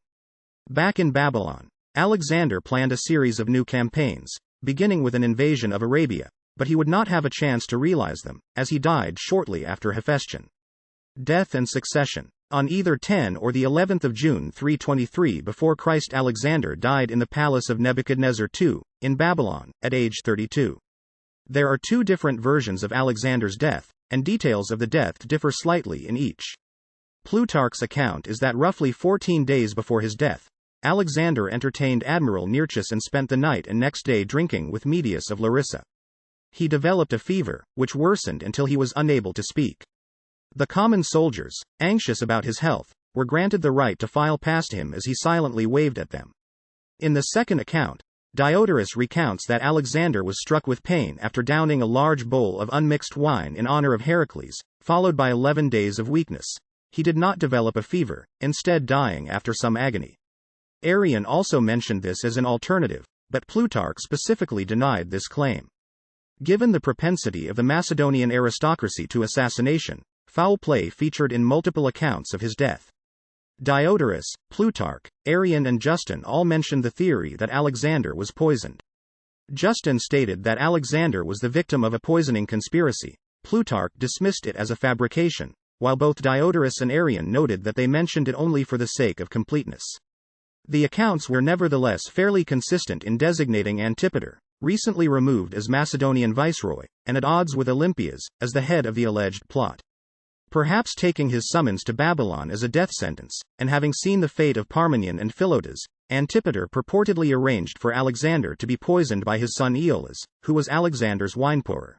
Back in Babylon, Alexander planned a series of new campaigns, beginning with an invasion of Arabia, but he would not have a chance to realize them, as he died shortly after Hephaestion. Death and succession. On either 10 or the 11th of June 323 before Christ, Alexander died in the palace of Nebuchadnezzar II, in Babylon, at age 32. There are two different versions of Alexander's death, and details of the death differ slightly in each. Plutarch's account is that roughly 14 days before his death, Alexander entertained Admiral Nearchus and spent the night and next day drinking with Medius of Larissa. He developed a fever, which worsened until he was unable to speak. The common soldiers, anxious about his health, were granted the right to file past him as he silently waved at them. In the second account, Diodorus recounts that Alexander was struck with pain after downing a large bowl of unmixed wine in honor of Heracles, followed by 11 days of weakness. He did not develop a fever, instead dying after some agony. Arrian also mentioned this as an alternative, but Plutarch specifically denied this claim. Given the propensity of the Macedonian aristocracy to assassination, foul play featured in multiple accounts of his death. Diodorus, Plutarch, Arrian and Justin all mentioned the theory that Alexander was poisoned. Justin stated that Alexander was the victim of a poisoning conspiracy. Plutarch dismissed it as a fabrication, while both Diodorus and Arrian noted that they mentioned it only for the sake of completeness. The accounts were nevertheless fairly consistent in designating Antipater, recently removed as Macedonian viceroy, and at odds with Olympias, as the head of the alleged plot. Perhaps taking his summons to Babylon as a death sentence, and having seen the fate of Parmenion and Philotas, Antipater purportedly arranged for Alexander to be poisoned by his son Aeolus, who was Alexander's wine-pourer.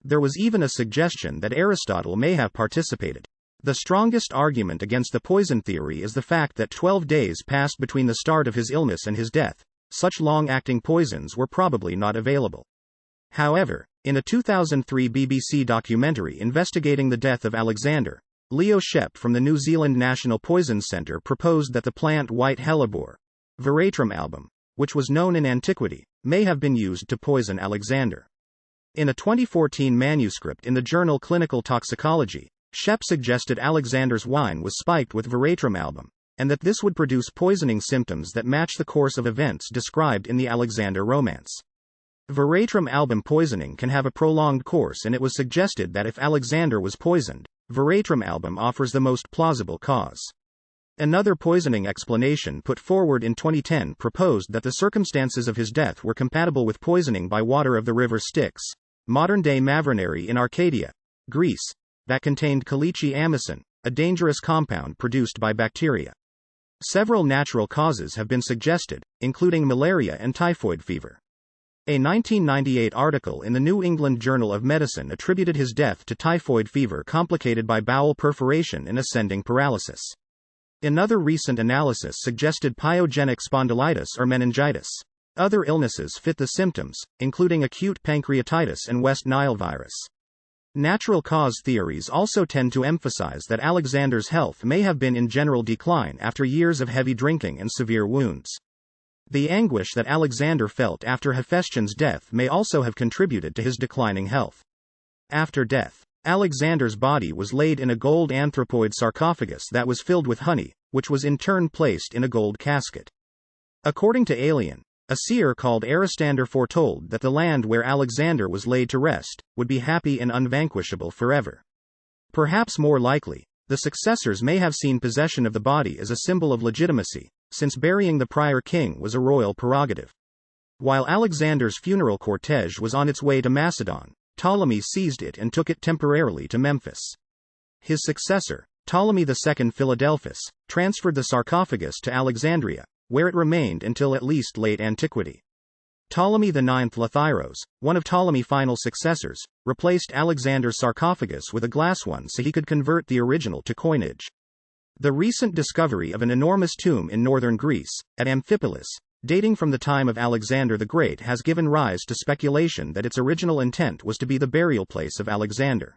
There was even a suggestion that Aristotle may have participated. The strongest argument against the poison theory is the fact that 12 days passed between the start of his illness and his death. Such long-acting poisons were probably not available. However, in a 2003 BBC documentary investigating the death of Alexander, Leo Shep from the New Zealand National Poison Centre proposed that the plant white hellebore, Veratrum album, which was known in antiquity, may have been used to poison Alexander. In a 2014 manuscript in the journal Clinical Toxicology, Shep suggested Alexander's wine was spiked with Veratrum album, and that this would produce poisoning symptoms that match the course of events described in the Alexander romance. Veratrum album poisoning can have a prolonged course, and it was suggested that if Alexander was poisoned, Veratrum album offers the most plausible cause. Another poisoning explanation put forward in 2010 proposed that the circumstances of his death were compatible with poisoning by water of the river Styx, modern-day Mavronary in Arcadia, Greece, that contained Kalichi amycin, a dangerous compound produced by bacteria. Several natural causes have been suggested, including malaria and typhoid fever. A 1998 article in the New England Journal of Medicine attributed his death to typhoid fever complicated by bowel perforation and ascending paralysis. Another recent analysis suggested pyogenic spondylitis or meningitis. Other illnesses fit the symptoms, including acute pancreatitis and West Nile virus. Natural cause theories also tend to emphasize that Alexander's health may have been in general decline after years of heavy drinking and severe wounds. The anguish that Alexander felt after Hephaestion's death may also have contributed to his declining health. After death, Alexander's body was laid in a gold anthropoid sarcophagus that was filled with honey, which was in turn placed in a gold casket. According to Aelian, a seer called Aristander foretold that the land where Alexander was laid to rest would be happy and unvanquishable forever. Perhaps more likely, the successors may have seen possession of the body as a symbol of legitimacy, since burying the prior king was a royal prerogative. While Alexander's funeral cortege was on its way to Macedon, Ptolemy seized it and took it temporarily to Memphis. His successor, Ptolemy II Philadelphus, transferred the sarcophagus to Alexandria, where it remained until at least late antiquity. Ptolemy IX Lathyrus, one of Ptolemy's final successors, replaced Alexander's sarcophagus with a glass one so he could convert the original to coinage. The recent discovery of an enormous tomb in northern Greece, at Amphipolis, dating from the time of Alexander the Great, has given rise to speculation that its original intent was to be the burial place of Alexander.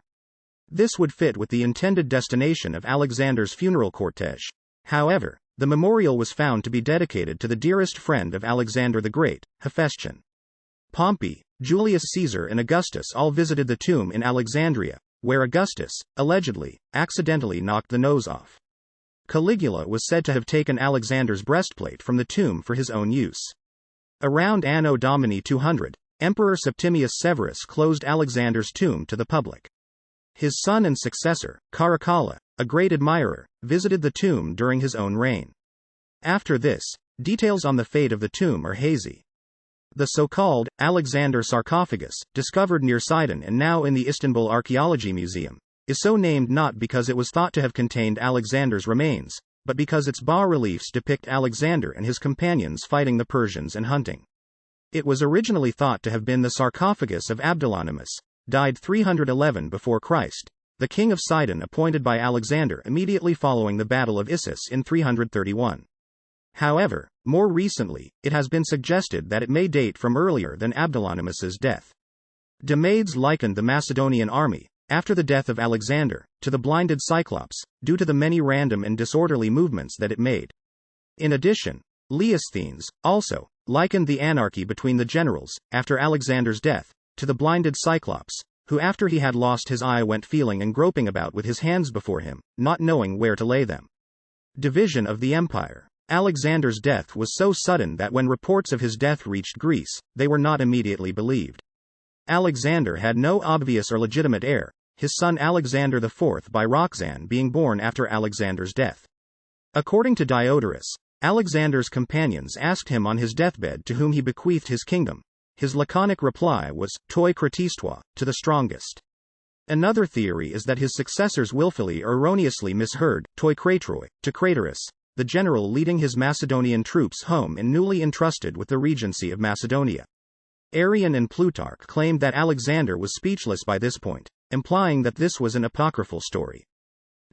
This would fit with the intended destination of Alexander's funeral cortege. However, the memorial was found to be dedicated to the dearest friend of Alexander the Great, Hephaestion. Pompey, Julius Caesar and Augustus all visited the tomb in Alexandria, where Augustus, allegedly, accidentally knocked the nose off. Caligula was said to have taken Alexander's breastplate from the tomb for his own use. Around Anno Domini 200, Emperor Septimius Severus closed Alexander's tomb to the public. His son and successor, Caracalla, a great admirer, visited the tomb during his own reign. After this, details on the fate of the tomb are hazy. The so-called Alexander sarcophagus, discovered near Sidon and now in the Istanbul Archaeology Museum, is so named not because it was thought to have contained Alexander's remains, but because its bas-reliefs depict Alexander and his companions fighting the Persians and hunting. It was originally thought to have been the sarcophagus of Abdolonymus, died 311 before Christ, the king of Sidon appointed by Alexander immediately following the Battle of Issus in 331. However, more recently, it has been suggested that it may date from earlier than Abdolonymus's death. Demades likened the Macedonian army, after the death of Alexander, to the blinded Cyclops, due to the many random and disorderly movements that it made. In addition, Leosthenes, also, likened the anarchy between the generals, after Alexander's death, to the blinded Cyclops, who after he had lost his eye went feeling and groping about with his hands before him, not knowing where to lay them. Division of the empire. Alexander's death was so sudden that when reports of his death reached Greece, they were not immediately believed. Alexander had no obvious or legitimate heir, his son Alexander IV by Roxanne being born after Alexander's death. According to Diodorus, Alexander's companions asked him on his deathbed to whom he bequeathed his kingdom. His laconic reply was, toi kratistoi, to the strongest. Another theory is that his successors willfully or erroneously misheard, toi kratroi, to Craterus, the general leading his Macedonian troops home and newly entrusted with the regency of Macedonia. Arrian and Plutarch claimed that Alexander was speechless by this point, implying that this was an apocryphal story.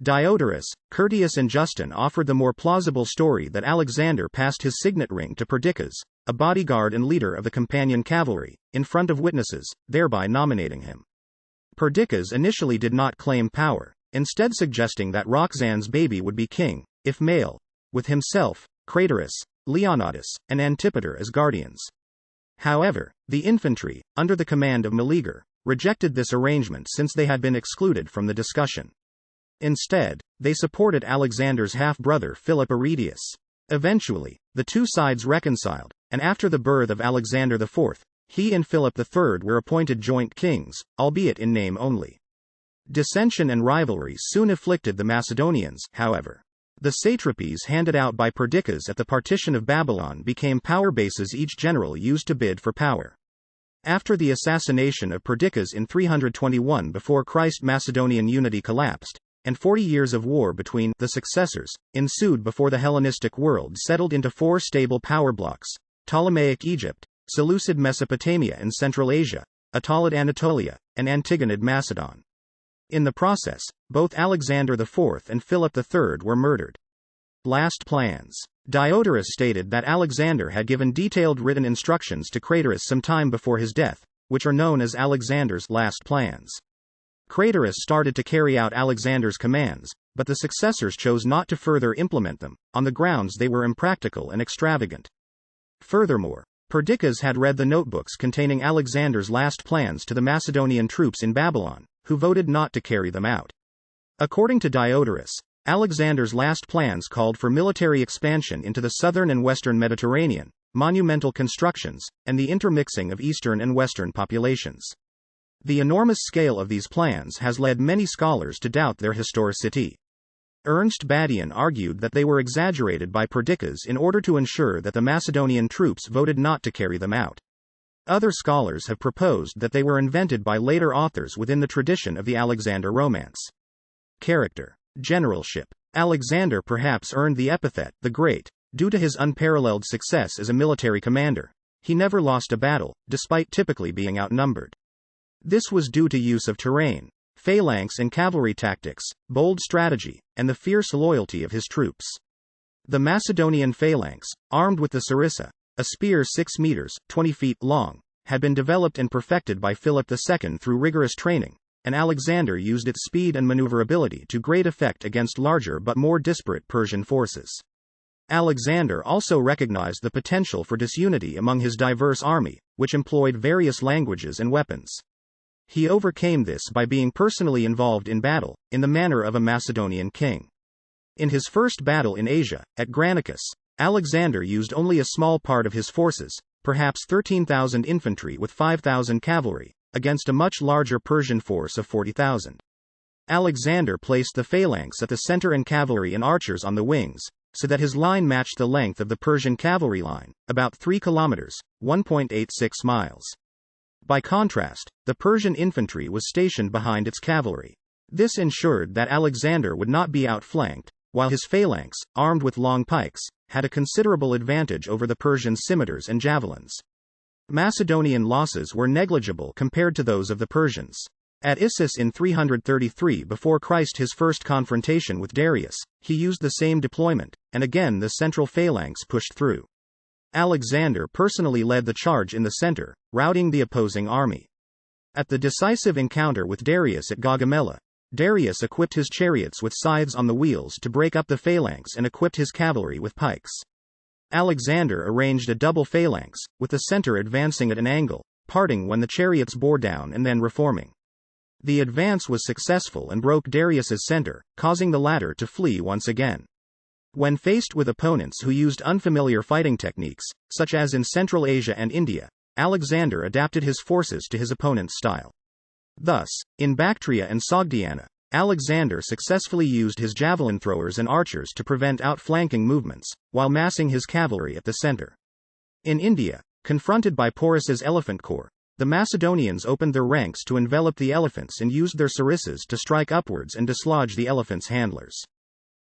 Diodorus, Curtius and Justin offered the more plausible story that Alexander passed his signet ring to Perdiccas, a bodyguard and leader of the companion cavalry, in front of witnesses, thereby nominating him. Perdiccas initially did not claim power, instead suggesting that Roxanne's baby would be king, if male, with himself, Craterus, Leonidas, and Antipater as guardians. However, the infantry, under the command of Meleager, rejected this arrangement since they had been excluded from the discussion. Instead, they supported Alexander's half-brother Philip Arrhidaeus. Eventually, the two sides reconciled, and after the birth of Alexander IV, he and Philip III were appointed joint kings, albeit in name only. Dissension and rivalry soon afflicted the Macedonians, however. The satrapies handed out by Perdiccas at the partition of Babylon became power bases each general used to bid for power. After the assassination of Perdiccas in 321 before Christ, Macedonian unity collapsed, and 40 years of war between the successors ensued before the Hellenistic world settled into four stable power blocks: Ptolemaic Egypt, Seleucid Mesopotamia and Central Asia, Attalid Anatolia, and Antigonid Macedon. In the process, both Alexander IV and Philip III were murdered. Last plans. Diodorus stated that Alexander had given detailed written instructions to Craterus some time before his death, which are known as Alexander's last plans. Craterus started to carry out Alexander's commands, but the successors chose not to further implement them, on the grounds they were impractical and extravagant. Furthermore, Perdiccas had read the notebooks containing Alexander's last plans to the Macedonian troops in Babylon, who voted not to carry them out. According to Diodorus, Alexander's last plans called for military expansion into the southern and western Mediterranean, monumental constructions, and the intermixing of eastern and western populations. The enormous scale of these plans has led many scholars to doubt their historicity. Ernst Badian argued that they were exaggerated by Perdiccas in order to ensure that the Macedonian troops voted not to carry them out. Other scholars have proposed that they were invented by later authors within the tradition of the Alexander romance. Character. Generalship. Alexander perhaps earned the epithet, the Great, due to his unparalleled success as a military commander. He never lost a battle, despite typically being outnumbered. This was due to use of terrain, phalanx and cavalry tactics, bold strategy, and the fierce loyalty of his troops. The Macedonian phalanx, armed with the sarissa, a spear 6 meters, 20 feet long, had been developed and perfected by Philip II through rigorous training, and Alexander used its speed and maneuverability to great effect against larger but more disparate Persian forces. Alexander also recognized the potential for disunity among his diverse army, which employed various languages and weapons. He overcame this by being personally involved in battle, in the manner of a Macedonian king. In his first battle in Asia, at Granicus, Alexander used only a small part of his forces, perhaps 13,000 infantry with 5,000 cavalry, against a much larger Persian force of 40,000. Alexander placed the phalanx at the center and cavalry and archers on the wings, so that his line matched the length of the Persian cavalry line, about 3 kilometers, 1.86 miles. By contrast, the Persian infantry was stationed behind its cavalry. This ensured that Alexander would not be outflanked, while his phalanx, armed with long pikes, had a considerable advantage over the Persian scimitars and javelins. Macedonian losses were negligible compared to those of the Persians. At Issus in 333 before Christ, his first confrontation with Darius, he used the same deployment, and again the central phalanx pushed through. Alexander personally led the charge in the center, routing the opposing army. At the decisive encounter with Darius at Gaugamela, Darius equipped his chariots with scythes on the wheels to break up the phalanx and equipped his cavalry with pikes. Alexander arranged a double phalanx, with the center advancing at an angle, parting when the chariots bore down and then reforming. The advance was successful and broke Darius's center, causing the latter to flee once again. When faced with opponents who used unfamiliar fighting techniques, such as in Central Asia and India, Alexander adapted his forces to his opponent's style. Thus, in Bactria and Sogdiana, Alexander successfully used his javelin throwers and archers to prevent outflanking movements, while massing his cavalry at the center. In India, confronted by Porus's elephant corps, the Macedonians opened their ranks to envelop the elephants and used their sarissas to strike upwards and dislodge the elephants' handlers.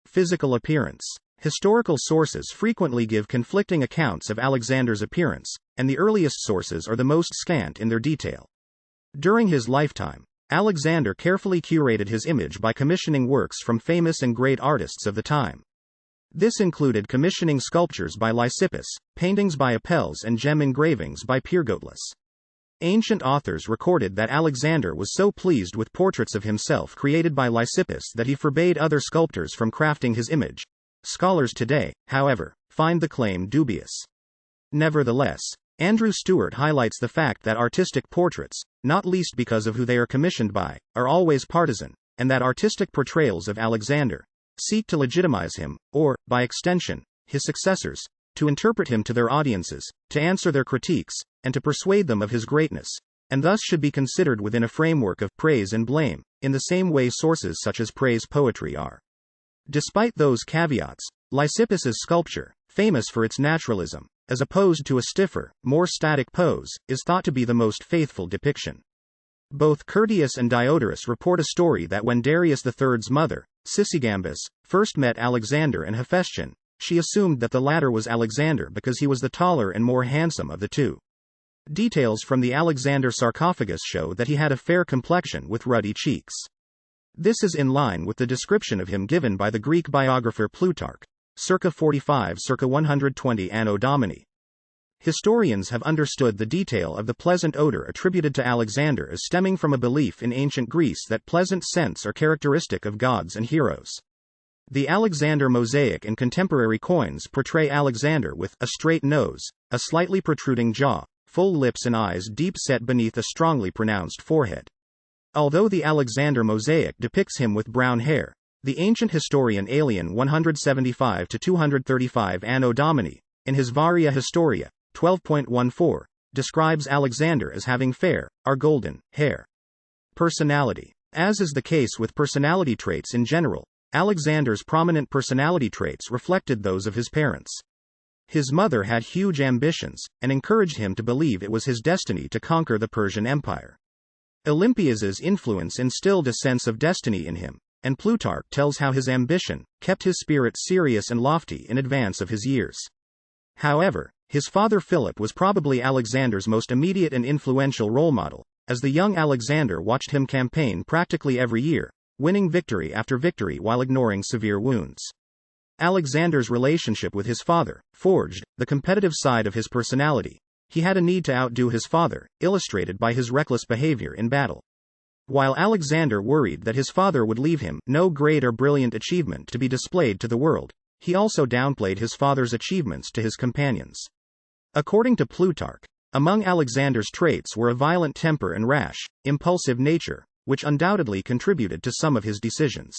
Physical appearance. Historical sources frequently give conflicting accounts of Alexander's appearance, and the earliest sources are the most scant in their detail. During his lifetime, Alexander carefully curated his image by commissioning works from famous and great artists of the time. This included commissioning sculptures by Lysippus, paintings by Apelles, and gem engravings by Pyrgotlis. Ancient authors recorded that Alexander was so pleased with portraits of himself created by Lysippus that he forbade other sculptors from crafting his image. Scholars today, however, find the claim dubious. Nevertheless, Andrew Stewart highlights the fact that artistic portraits, not least because of who they are commissioned by, are always partisan, and that artistic portrayals of Alexander seek to legitimize him, or, by extension, his successors, to interpret him to their audiences, to answer their critiques, and to persuade them of his greatness, and thus should be considered within a framework of praise and blame, in the same way sources such as praise poetry are. Despite those caveats, Lysippus's sculpture, famous for its naturalism, as opposed to a stiffer, more static pose, is thought to be the most faithful depiction. Both Curtius and Diodorus report a story that when Darius III's mother, Sisygambis, first met Alexander and Hephaestion, she assumed that the latter was Alexander because he was the taller and more handsome of the two. Details from the Alexander sarcophagus show that he had a fair complexion with ruddy cheeks. This is in line with the description of him given by the Greek biographer Plutarch, circa 45 circa 120 Anno Domini. Historians have understood the detail of the pleasant odor attributed to Alexander as stemming from a belief in ancient Greece that pleasant scents are characteristic of gods and heroes. The Alexander mosaic and contemporary coins portray Alexander with a straight nose, a slightly protruding jaw, full lips and eyes deep set beneath a strongly pronounced forehead. Although the Alexander mosaic depicts him with brown hair, the ancient historian Aelian 175–235 Anno Domini, in his Varia Historia, 12.14, describes Alexander as having fair, or golden, hair. Personality. As is the case with personality traits in general, Alexander's prominent personality traits reflected those of his parents. His mother had huge ambitions, and encouraged him to believe it was his destiny to conquer the Persian Empire. Olympias's influence instilled a sense of destiny in him, and Plutarch tells how his ambition kept his spirit serious and lofty in advance of his years. However, his father Philip was probably Alexander's most immediate and influential role model, as the young Alexander watched him campaign practically every year, winning victory after victory while ignoring severe wounds. Alexander's relationship with his father forged the competitive side of his personality. He had a need to outdo his father, illustrated by his reckless behavior in battle. While Alexander worried that his father would leave him no great or brilliant achievement to be displayed to the world, he also downplayed his father's achievements to his companions. According to Plutarch, among Alexander's traits were a violent temper and rash, impulsive nature, which undoubtedly contributed to some of his decisions.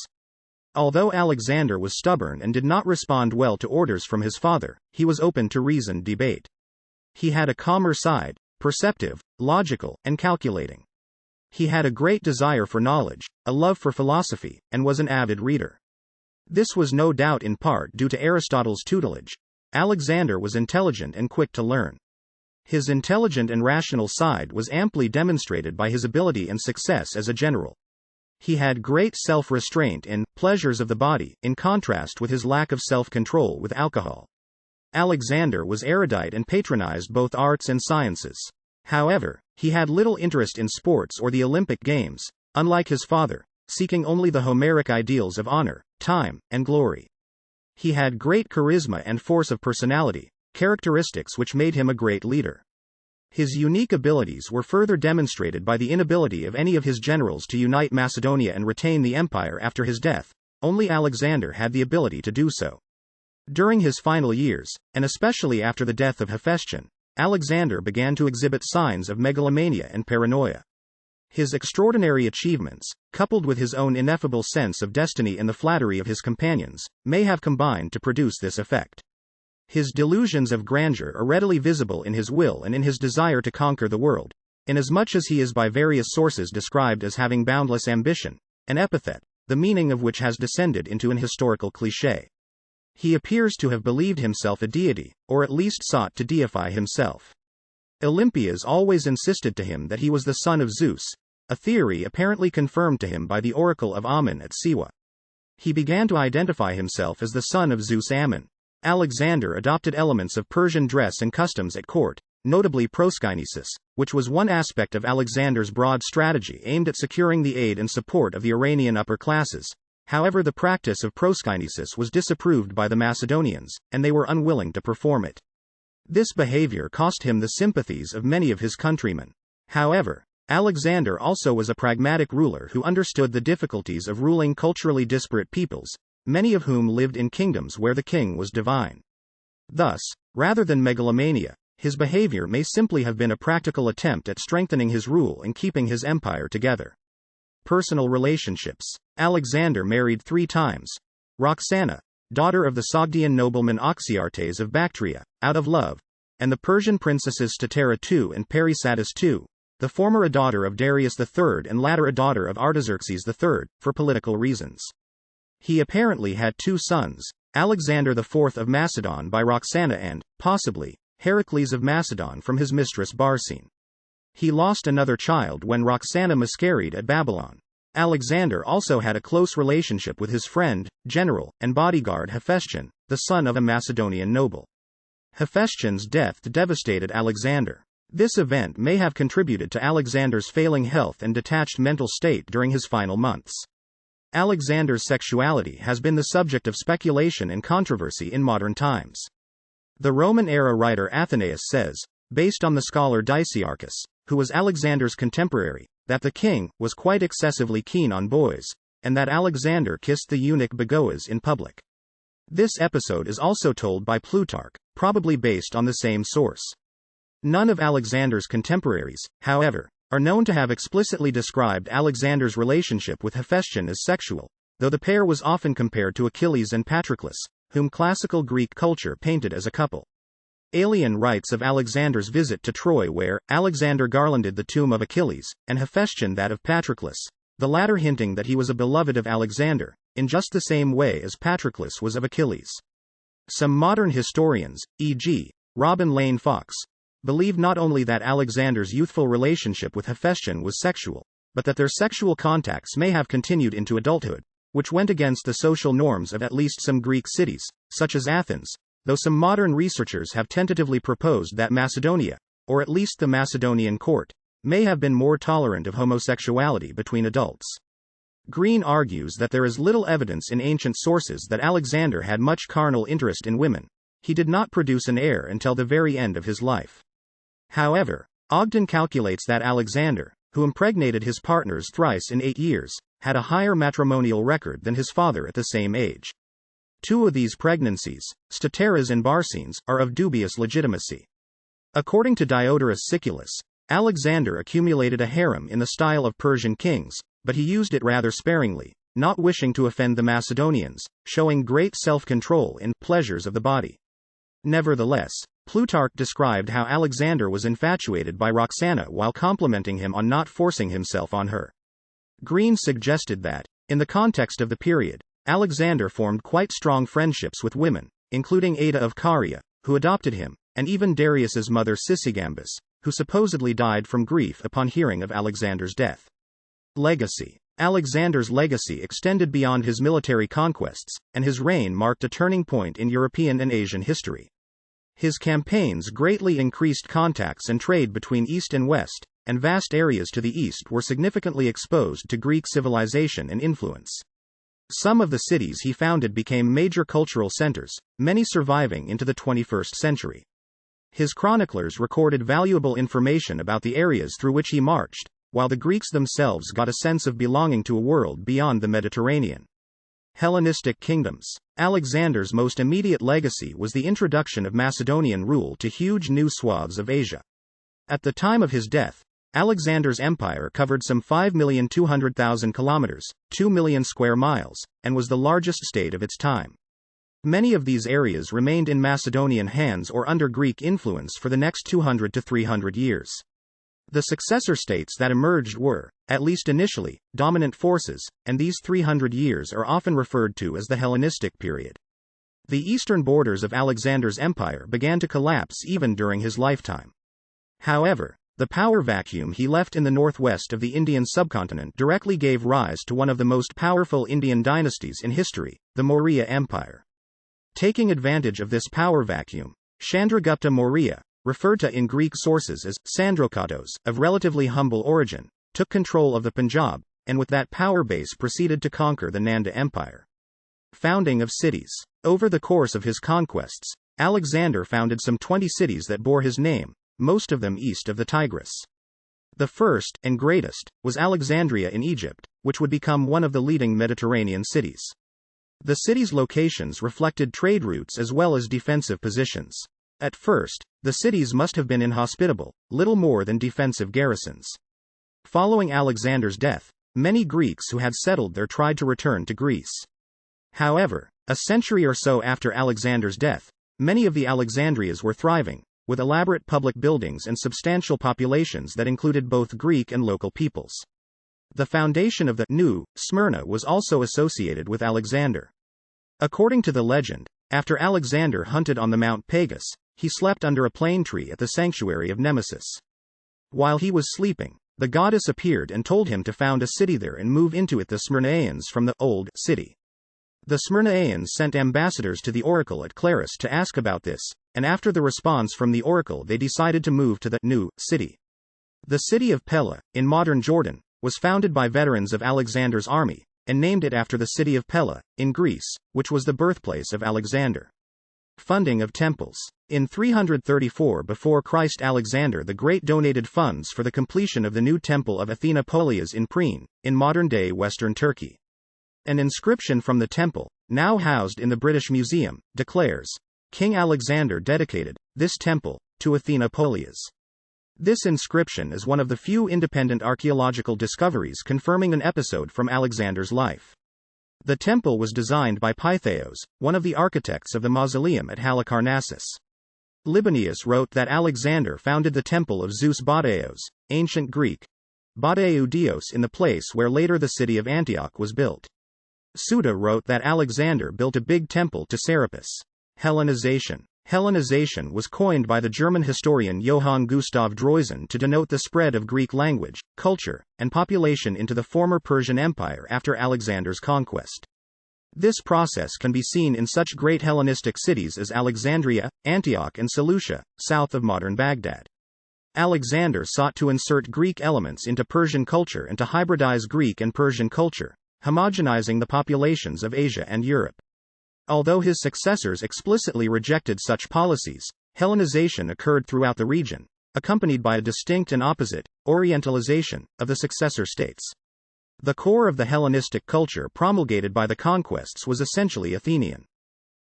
Although Alexander was stubborn and did not respond well to orders from his father, he was open to reasoned debate. He had a calmer side, perceptive, logical, and calculating. He had a great desire for knowledge, a love for philosophy, and was an avid reader. This was no doubt in part due to Aristotle's tutelage. Alexander was intelligent and quick to learn. His intelligent and rational side was amply demonstrated by his ability and success as a general. He had great self-restraint in pleasures of the body, in contrast with his lack of self-control with alcohol. Alexander was erudite and patronized both arts and sciences. However, he had little interest in sports or the Olympic Games, unlike his father, seeking only the Homeric ideals of honor, time, and glory. He had great charisma and force of personality, characteristics which made him a great leader. His unique abilities were further demonstrated by the inability of any of his generals to unite Macedonia and retain the empire after his death. Only Alexander had the ability to do so. During his final years, and especially after the death of Hephaestion, Alexander began to exhibit signs of megalomania and paranoia. His extraordinary achievements, coupled with his own ineffable sense of destiny and the flattery of his companions, may have combined to produce this effect. His delusions of grandeur are readily visible in his will and in his desire to conquer the world, inasmuch as he is by various sources described as having boundless ambition, an epithet, the meaning of which has descended into an historical cliché. He appears to have believed himself a deity, or at least sought to deify himself. Olympias always insisted to him that he was the son of Zeus, a theory apparently confirmed to him by the oracle of Ammon at Siwa. He began to identify himself as the son of Zeus Ammon. Alexander adopted elements of Persian dress and customs at court, notably proskynesis, which was one aspect of Alexander's broad strategy aimed at securing the aid and support of the Iranian upper classes. However, the practice of proskynesis was disapproved by the Macedonians, and they were unwilling to perform it. This behavior cost him the sympathies of many of his countrymen. However, Alexander also was a pragmatic ruler who understood the difficulties of ruling culturally disparate peoples, many of whom lived in kingdoms where the king was divine. Thus, rather than megalomania, his behavior may simply have been a practical attempt at strengthening his rule and keeping his empire together. Personal relationships. Alexander married 3 times. Roxana, daughter of the Sogdian nobleman Oxyartes of Bactria, out of love, and the Persian princesses Statera II and Perisatis II, the former a daughter of Darius III and latter a daughter of Artaxerxes III, for political reasons. He apparently had 2 sons, Alexander IV of Macedon by Roxana and, possibly, Heracles of Macedon from his mistress Barsine. He lost another child when Roxana miscarried at Babylon. Alexander also had a close relationship with his friend, general, and bodyguard Hephaestion, the son of a Macedonian noble. Hephaestion's death devastated Alexander. This event may have contributed to Alexander's failing health and detached mental state during his final months. Alexander's sexuality has been the subject of speculation and controversy in modern times. The Roman-era writer Athenaeus says, based on the scholar Dicaearchus, who was Alexander's contemporary, that the king was quite excessively keen on boys, and that Alexander kissed the eunuch Bagoas in public. This episode is also told by Plutarch, probably based on the same source. None of Alexander's contemporaries, however, are known to have explicitly described Alexander's relationship with Hephaestion as sexual, though the pair was often compared to Achilles and Patroclus, whom classical Greek culture painted as a couple. Aelian writes of Alexander's visit to Troy where Alexander garlanded the tomb of Achilles, and Hephaestion that of Patroclus, the latter hinting that he was a beloved of Alexander, in just the same way as Patroclus was of Achilles. Some modern historians, e.g., Robin Lane Fox, believe not only that Alexander's youthful relationship with Hephaestion was sexual, but that their sexual contacts may have continued into adulthood, which went against the social norms of at least some Greek cities, such as Athens, though some modern researchers have tentatively proposed that Macedonia, or at least the Macedonian court, may have been more tolerant of homosexuality between adults. Green argues that there is little evidence in ancient sources that Alexander had much carnal interest in women. He did not produce an heir until the very end of his life. However, Ogden calculates that Alexander, who impregnated his partners thrice in 8 years, had a higher matrimonial record than his father at the same age. 2 of these pregnancies, Statera's and Barsine's, are of dubious legitimacy. According to Diodorus Siculus, Alexander accumulated a harem in the style of Persian kings, but he used it rather sparingly, not wishing to offend the Macedonians, showing great self-control in pleasures of the body. Nevertheless, Plutarch described how Alexander was infatuated by Roxana while complimenting him on not forcing himself on her. Green suggested that, in the context of the period, Alexander formed quite strong friendships with women, including Ada of Caria, who adopted him, and even Darius's mother Sisygambis, who supposedly died from grief upon hearing of Alexander's death. Legacy. Alexander's legacy extended beyond his military conquests, and his reign marked a turning point in European and Asian history. His campaigns greatly increased contacts and trade between East and West, and vast areas to the east were significantly exposed to Greek civilization and influence. Some of the cities he founded became major cultural centers, many surviving into the 21st century. His chroniclers recorded valuable information about the areas through which he marched, while the Greeks themselves got a sense of belonging to a world beyond the Mediterranean. Hellenistic kingdoms. Alexander's most immediate legacy was the introduction of Macedonian rule to huge new swaths of Asia. At the time of his death, Alexander's empire covered some 5,200,000 kilometers, 2 million square miles, and was the largest state of its time. Many of these areas remained in Macedonian hands or under Greek influence for the next 200 to 300 years. The successor states that emerged were, at least initially, dominant forces, and these 300 years are often referred to as the Hellenistic period. The eastern borders of Alexander's empire began to collapse even during his lifetime. However, the power vacuum he left in the northwest of the Indian subcontinent directly gave rise to one of the most powerful Indian dynasties in history, the Maurya Empire. Taking advantage of this power vacuum, Chandragupta Maurya, referred to in Greek sources as Sandrokatos, of relatively humble origin, took control of the Punjab, and with that power base proceeded to conquer the Nanda Empire. Founding of cities. Over the course of his conquests, Alexander founded some 20 cities that bore his name, most of them east of the Tigris. The first, and greatest, was Alexandria in Egypt, which would become one of the leading Mediterranean cities. The city's locations reflected trade routes as well as defensive positions. At first, the cities must have been inhospitable, little more than defensive garrisons. Following Alexander's death, many Greeks who had settled there tried to return to Greece. However, a century or so after Alexander's death, many of the Alexandrias were thriving, with elaborate public buildings and substantial populations that included both Greek and local peoples. The foundation of the new Smyrna was also associated with Alexander. According to the legend, after Alexander hunted on the Mount Pagus, he slept under a plane tree at the sanctuary of Nemesis. While he was sleeping, the goddess appeared and told him to found a city there and move into it. The Smyrnaeans from the old city. The Smyrnaeans sent ambassadors to the oracle at Claris to ask about this, and after the response from the oracle they decided to move to the new city. The city of Pella, in modern Jordan, was founded by veterans of Alexander's army, and named it after the city of Pella, in Greece, which was the birthplace of Alexander. Funding of temples. In 334 before Christ, Alexander the Great donated funds for the completion of the new temple of Athena Polias in Priene, in modern-day western Turkey. An inscription from the temple, now housed in the British Museum, declares, "King Alexander dedicated this temple to Athena Polias." This inscription is one of the few independent archaeological discoveries confirming an episode from Alexander's life. The temple was designed by Pytheos, one of the architects of the mausoleum at Halicarnassus. Libanius wrote that Alexander founded the temple of Zeus Badaeos, ancient Greek, Badaeu Dios, in the place where later the city of Antioch was built. Suda wrote that Alexander built a big temple to Serapis. Hellenization. Hellenization was coined by the German historian Johann Gustav Droysen to denote the spread of Greek language, culture, and population into the former Persian Empire after Alexander's conquest. This process can be seen in such great Hellenistic cities as Alexandria, Antioch, and Seleucia, south of modern Baghdad. Alexander sought to insert Greek elements into Persian culture and to hybridize Greek and Persian culture, homogenizing the populations of Asia and Europe. Although his successors explicitly rejected such policies, Hellenization occurred throughout the region, accompanied by a distinct and opposite Orientalization of the successor states. The core of the Hellenistic culture promulgated by the conquests was essentially Athenian.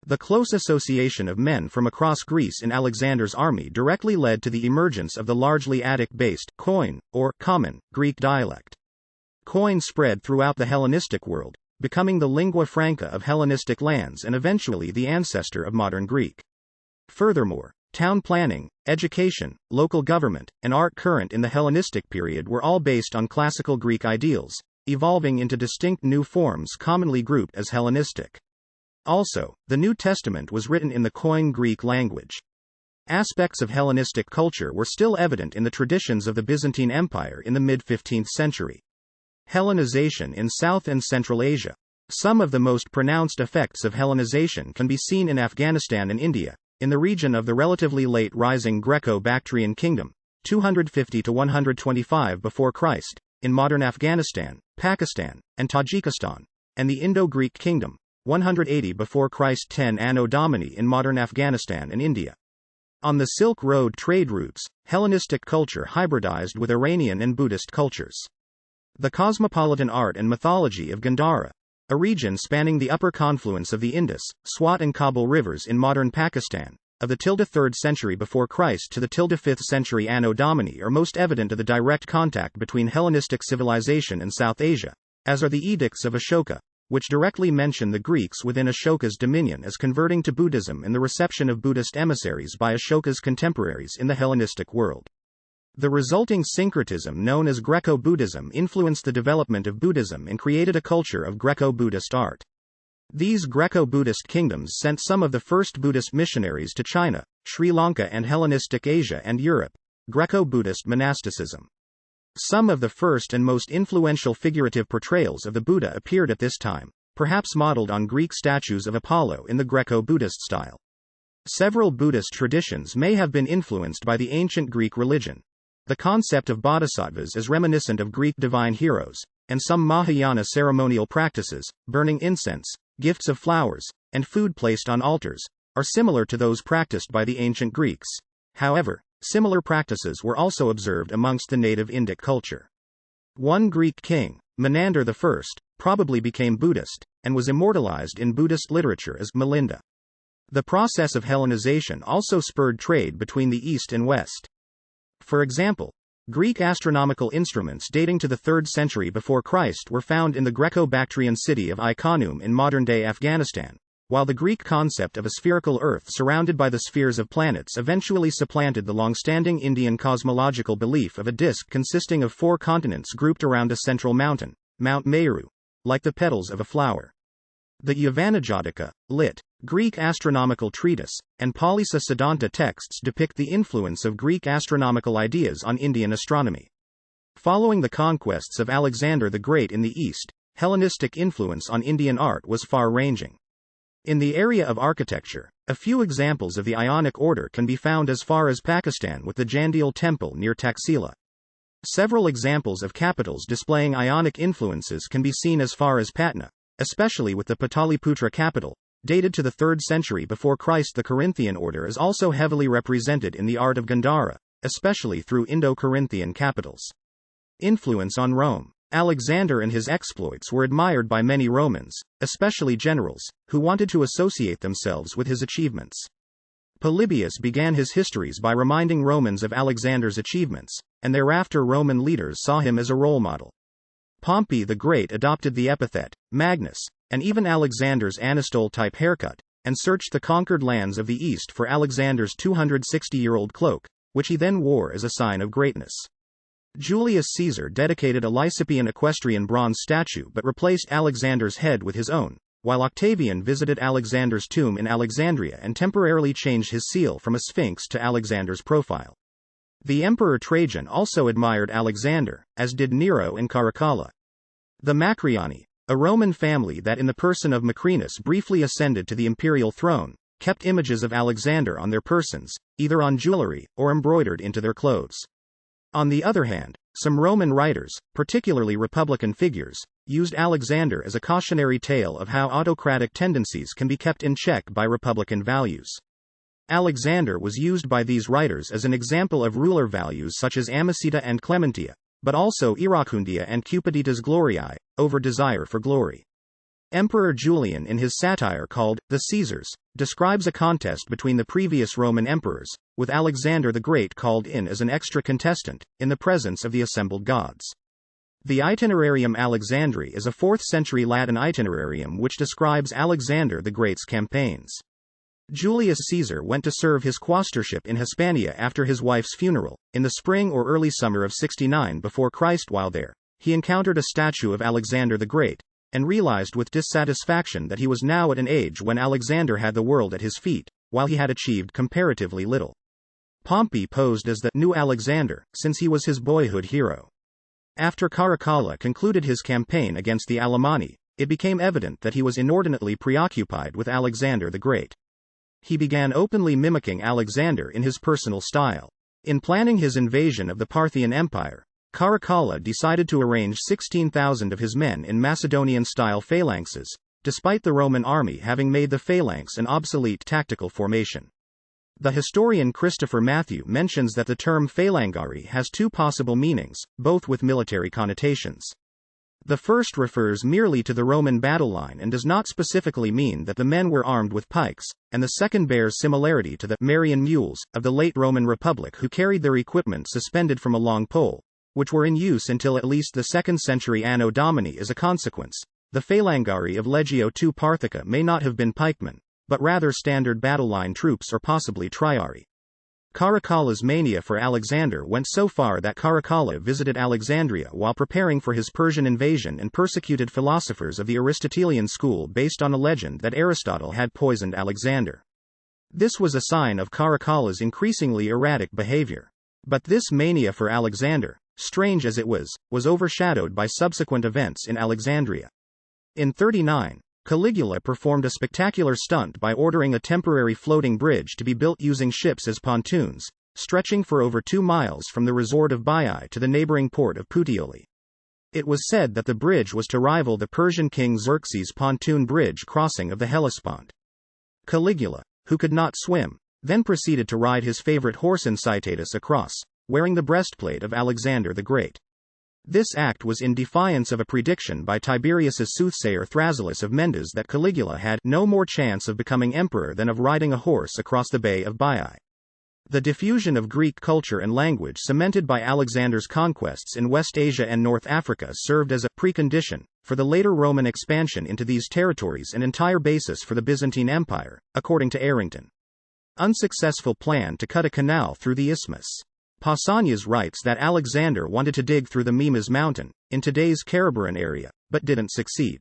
The close association of men from across Greece in Alexander's army directly led to the emergence of the largely Attic-based Koine, or common, Greek dialect. Koine spread throughout the Hellenistic world, becoming the lingua franca of Hellenistic lands and eventually the ancestor of modern Greek. Furthermore, town planning, education, local government, and art current in the Hellenistic period were all based on classical Greek ideals, evolving into distinct new forms commonly grouped as Hellenistic. Also, the New Testament was written in the Koine Greek language. Aspects of Hellenistic culture were still evident in the traditions of the Byzantine Empire in the mid-15th century. Hellenization in South and Central Asia. Some of the most pronounced effects of Hellenization can be seen in Afghanistan and India, in the region of the relatively late rising Greco-Bactrian kingdom, 250 to 125 before Christ, in modern Afghanistan, Pakistan, and Tajikistan, and the Indo-Greek kingdom, 180 before Christ 10 Anno Domini in modern Afghanistan and India. On the Silk Road trade routes, Hellenistic culture hybridized with Iranian and Buddhist cultures. The cosmopolitan art and mythology of Gandhara, a region spanning the upper confluence of the Indus, Swat and Kabul rivers in modern Pakistan, of the 3rd century before Christ to the 5th century Anno Domini are most evident of the direct contact between Hellenistic civilization and South Asia, as are the edicts of Ashoka, which directly mention the Greeks within Ashoka's dominion as converting to Buddhism and the reception of Buddhist emissaries by Ashoka's contemporaries in the Hellenistic world. The resulting syncretism known as Greco-Buddhism influenced the development of Buddhism and created a culture of Greco-Buddhist art. These Greco-Buddhist kingdoms sent some of the first Buddhist missionaries to China, Sri Lanka and Hellenistic Asia and Europe. Greco-Buddhist monasticism. Some of the first and most influential figurative portrayals of the Buddha appeared at this time, perhaps modeled on Greek statues of Apollo in the Greco-Buddhist style. Several Buddhist traditions may have been influenced by the ancient Greek religion. The concept of bodhisattvas is reminiscent of Greek divine heroes, and some Mahayana ceremonial practices, burning incense, gifts of flowers, and food placed on altars, are similar to those practiced by the ancient Greeks. However, similar practices were also observed amongst the native Indic culture. One Greek king, Menander I, probably became Buddhist, and was immortalized in Buddhist literature as Milinda. The process of Hellenization also spurred trade between the East and West. For example, Greek astronomical instruments dating to the 3rd century before Christ were found in the Greco-Bactrian city of Iconium in modern-day Afghanistan, while the Greek concept of a spherical Earth surrounded by the spheres of planets eventually supplanted the long-standing Indian cosmological belief of a disk consisting of 4 continents grouped around a central mountain, Mount Meru, like the petals of a flower. The Yavanajataka, lit. Greek astronomical treatise, and Palisa Siddhanta texts depict the influence of Greek astronomical ideas on Indian astronomy. Following the conquests of Alexander the Great in the East, Hellenistic influence on Indian art was far-ranging. In the area of architecture, a few examples of the Ionic order can be found as far as Pakistan with the Jandial Temple near Taxila. Several examples of capitals displaying Ionic influences can be seen as far as Patna, especially with the Pataliputra capital, dated to the 3rd century before Christ. The Corinthian order is also heavily represented in the art of Gandhara, especially through Indo-Corinthian capitals. Influence on Rome. Alexander and his exploits were admired by many Romans, especially generals, who wanted to associate themselves with his achievements. Polybius began his histories by reminding Romans of Alexander's achievements, and thereafter Roman leaders saw him as a role model. Pompey the Great adopted the epithet, Magnus, and even Alexander's Anastole-type haircut, and searched the conquered lands of the East for Alexander's 260-year-old cloak, which he then wore as a sign of greatness. Julius Caesar dedicated a Lysipian equestrian bronze statue but replaced Alexander's head with his own, while Octavian visited Alexander's tomb in Alexandria and temporarily changed his seal from a sphinx to Alexander's profile. The Emperor Trajan also admired Alexander, as did Nero and Caracalla. The Macriani, a Roman family that in the person of Macrinus briefly ascended to the imperial throne, kept images of Alexander on their persons, either on jewelry or embroidered into their clothes. On the other hand, some Roman writers, particularly Republican figures, used Alexander as a cautionary tale of how autocratic tendencies can be kept in check by Republican values. Alexander was used by these writers as an example of ruler values such as Amicita and Clementia, but also Iracundia and Cupiditas Gloriae, over desire for glory. Emperor Julian in his satire called The Caesars, describes a contest between the previous Roman emperors, with Alexander the Great called in as an extra contestant, in the presence of the assembled gods. The Itinerarium Alexandri is a 4th century Latin itinerarium which describes Alexander the Great's campaigns. Julius Caesar went to serve his quaestorship in Hispania after his wife's funeral, in the spring or early summer of 69 before Christ. While there, he encountered a statue of Alexander the Great, and realized with dissatisfaction that he was now at an age when Alexander had the world at his feet, while he had achieved comparatively little. Pompey posed as the new Alexander, since he was his boyhood hero. After Caracalla concluded his campaign against the Alemanni, it became evident that he was inordinately preoccupied with Alexander the Great. He began openly mimicking Alexander in his personal style. In planning his invasion of the Parthian Empire, Caracalla decided to arrange 16,000 of his men in Macedonian-style phalanxes, despite the Roman army having made the phalanx an obsolete tactical formation. The historian Christopher Matthew mentions that the term phalangari has two possible meanings, both with military connotations. The first refers merely to the Roman battle line and does not specifically mean that the men were armed with pikes, and the second bears similarity to the Marian mules of the late Roman Republic, who carried their equipment suspended from a long pole, which were in use until at least the 2nd century Anno Domini. As a consequence, the phalangari of Legio II Parthica may not have been pikemen, but rather standard battle line troops or possibly triarii. Caracalla's mania for Alexander went so far that Caracalla visited Alexandria while preparing for his Persian invasion and persecuted philosophers of the Aristotelian school based on a legend that Aristotle had poisoned Alexander. This was a sign of Caracalla's increasingly erratic behavior. But this mania for Alexander, strange as it was overshadowed by subsequent events in Alexandria. In 39, Caligula performed a spectacular stunt by ordering a temporary floating bridge to be built using ships as pontoons, stretching for over 2 miles from the resort of Baiae to the neighboring port of Puteoli. It was said that the bridge was to rival the Persian king Xerxes' pontoon bridge crossing of the Hellespont. Caligula, who could not swim, then proceeded to ride his favorite horse Incitatus across, wearing the breastplate of Alexander the Great. This act was in defiance of a prediction by Tiberius's soothsayer Thrasyllus of Mendes that Caligula had no more chance of becoming emperor than of riding a horse across the Bay of Baiae. The diffusion of Greek culture and language cemented by Alexander's conquests in West Asia and North Africa served as a precondition for the later Roman expansion into these territories, an entire basis for the Byzantine Empire, according to Arrington. Unsuccessful plan to cut a canal through the isthmus. Pausanias writes that Alexander wanted to dig through the Mimas mountain, in today's Karabaran area, but didn't succeed.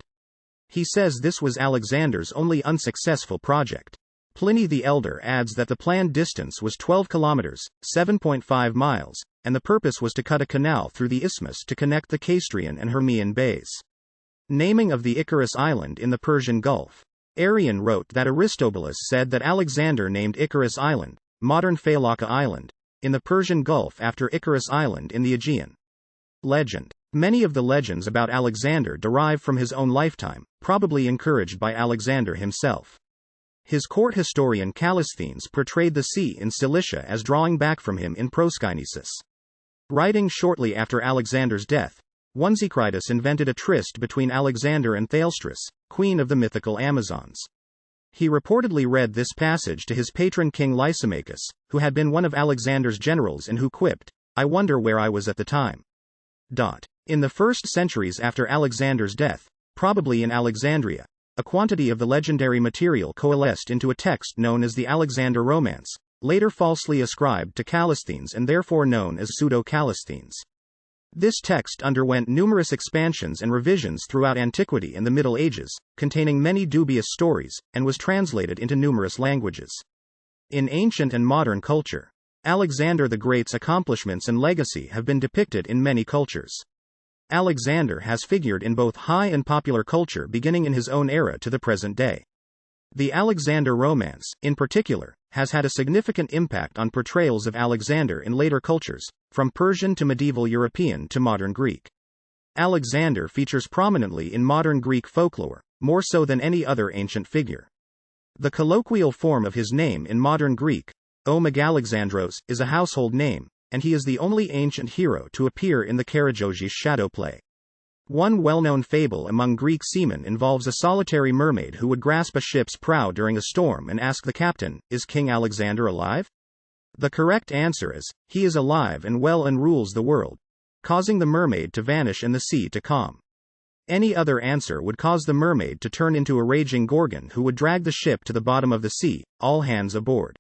He says this was Alexander's only unsuccessful project. Pliny the Elder adds that the planned distance was 12 kilometers, 7.5 miles, and the purpose was to cut a canal through the isthmus to connect the Castrian and Hermaean bays. Naming of the Icarus Island in the Persian Gulf. Arrian wrote that Aristobulus said that Alexander named Icarus Island, modern Failaka Island, in the Persian Gulf after Icarus Island in the Aegean. Legend. Many of the legends about Alexander derive from his own lifetime, probably encouraged by Alexander himself. His court historian Callisthenes portrayed the sea in Cilicia as drawing back from him in proskinesis. Writing shortly after Alexander's death, Onesicritus invented a tryst between Alexander and Thalestris, queen of the mythical Amazons. He reportedly read this passage to his patron king Lysimachus, who had been one of Alexander's generals and who quipped, "I wonder where I was at the time." In the first centuries after Alexander's death, probably in Alexandria, a quantity of the legendary material coalesced into a text known as the Alexander Romance, later falsely ascribed to Callisthenes and therefore known as Pseudo-Callisthenes. This text underwent numerous expansions and revisions throughout antiquity and the Middle Ages, containing many dubious stories, and was translated into numerous languages. In ancient and modern culture, Alexander the Great's accomplishments and legacy have been depicted in many cultures. Alexander has figured in both high and popular culture beginning in his own era to the present day. The Alexander Romance, in particular, has had a significant impact on portrayals of Alexander in later cultures, from Persian to medieval European to modern Greek. Alexander features prominently in modern Greek folklore, more so than any other ancient figure. The colloquial form of his name in modern Greek, O Megalexandros, is a household name, and he is the only ancient hero to appear in the Karageorgis shadow play. One well-known fable among Greek seamen involves a solitary mermaid who would grasp a ship's prow during a storm and ask the captain, "Is King Alexander alive?" The correct answer is, "He is alive and well and rules the world," causing the mermaid to vanish and the sea to calm. Any other answer would cause the mermaid to turn into a raging Gorgon who would drag the ship to the bottom of the sea, all hands aboard.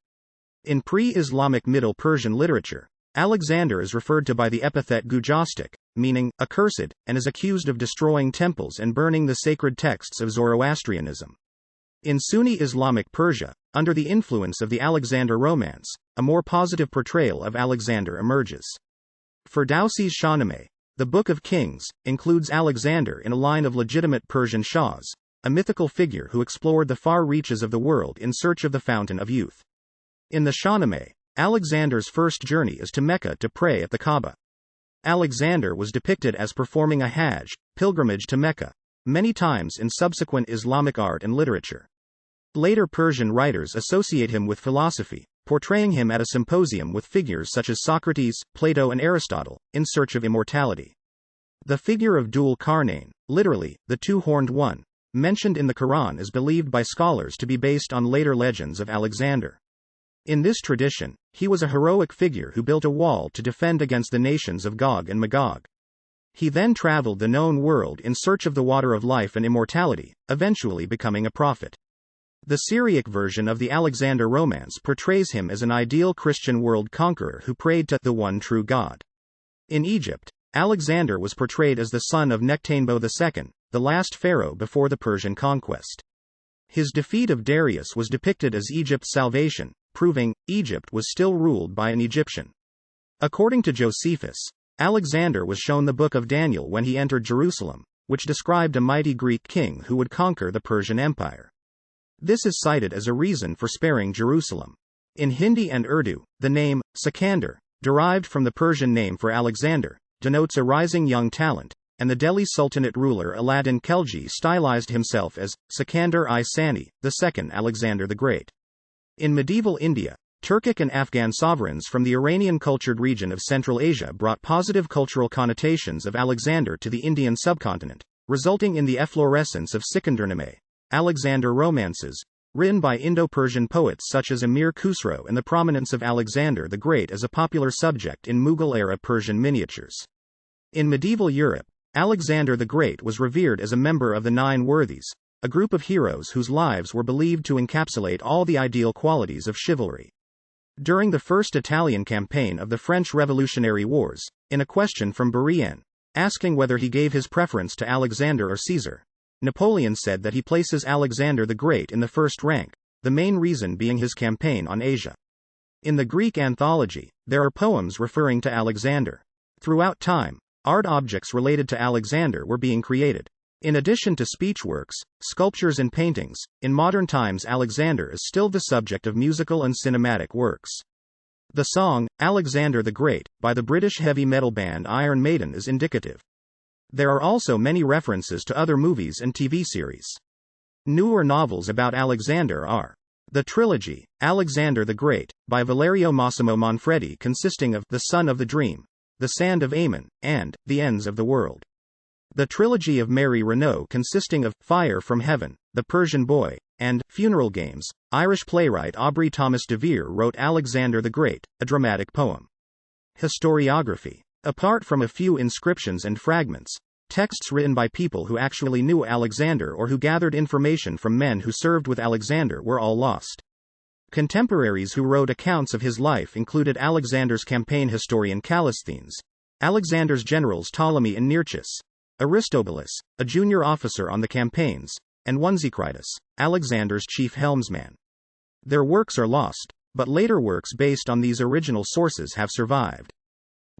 In pre-Islamic Middle Persian literature, Alexander is referred to by the epithet Gujastic, meaning accursed, and is accused of destroying temples and burning the sacred texts of Zoroastrianism. In Sunni Islamic Persia, under the influence of the Alexander romance, a more positive portrayal of Alexander emerges. Ferdowsi's Shahnameh, the Book of Kings, includes Alexander in a line of legitimate Persian shahs, a mythical figure who explored the far reaches of the world in search of the fountain of youth. In the Shahnameh, Alexander's first journey is to Mecca to pray at the Kaaba. Alexander was depicted as performing a Hajj, pilgrimage to Mecca, many times in subsequent Islamic art and literature. Later Persian writers associate him with philosophy, portraying him at a symposium with figures such as Socrates, Plato and Aristotle, in search of immortality. The figure of Dhul Qarnayn, literally, the two-horned one, mentioned in the Quran is believed by scholars to be based on later legends of Alexander. In this tradition, he was a heroic figure who built a wall to defend against the nations of Gog and Magog. He then traveled the known world in search of the water of life and immortality, eventually becoming a prophet. The Syriac version of the Alexander romance portrays him as an ideal Christian world conqueror who prayed to the one true God. In Egypt, Alexander was portrayed as the son of Nectanebo II, the last pharaoh before the Persian conquest. His defeat of Darius was depicted as Egypt's salvation, proving Egypt was still ruled by an Egyptian. According to Josephus, Alexander was shown the Book of Daniel when he entered Jerusalem, which described a mighty Greek king who would conquer the Persian Empire. This is cited as a reason for sparing Jerusalem. In Hindi and Urdu, the name Sikander, derived from the Persian name for Alexander, denotes a rising young talent, and the Delhi Sultanate ruler Aladdin Khilji stylized himself as Sikander-I-Sani, the second Alexander the Great. In medieval India, Turkic and Afghan sovereigns from the Iranian-cultured region of Central Asia brought positive cultural connotations of Alexander to the Indian subcontinent, resulting in the efflorescence of Sikandernameh, Alexander romances, written by Indo-Persian poets such as Amir Khusro, and the prominence of Alexander the Great as a popular subject in Mughal-era Persian miniatures. In medieval Europe, Alexander the Great was revered as a member of the Nine Worthies, a group of heroes whose lives were believed to encapsulate all the ideal qualities of chivalry. During the First Italian campaign of the French Revolutionary Wars, in a question from Bourrienne, asking whether he gave his preference to Alexander or Caesar, Napoleon said that he places Alexander the Great in the first rank, the main reason being his campaign on Asia. In the Greek anthology, there are poems referring to Alexander. Throughout time, art objects related to Alexander were being created. In addition to speech works, sculptures and paintings, in modern times Alexander is still the subject of musical and cinematic works. The song, Alexander the Great, by the British heavy metal band Iron Maiden is indicative. There are also many references to other movies and TV series. Newer novels about Alexander are the trilogy, Alexander the Great, by Valerio Massimo Manfredi, consisting of The Son of the Dream, The Sand of Ammon, and The Ends of the World. The trilogy of Mary Renault, consisting of Fire from Heaven, The Persian Boy, and Funeral Games. Irish playwright Aubrey Thomas de Vere wrote Alexander the Great, a dramatic poem. Historiography. Apart from a few inscriptions and fragments, texts written by people who actually knew Alexander or who gathered information from men who served with Alexander were all lost. Contemporaries who wrote accounts of his life included Alexander's campaign historian Callisthenes, Alexander's generals Ptolemy and Nearchus, Aristobulus, a junior officer on the campaigns, and Onesicritus, Alexander's chief helmsman. Their works are lost, but later works based on these original sources have survived.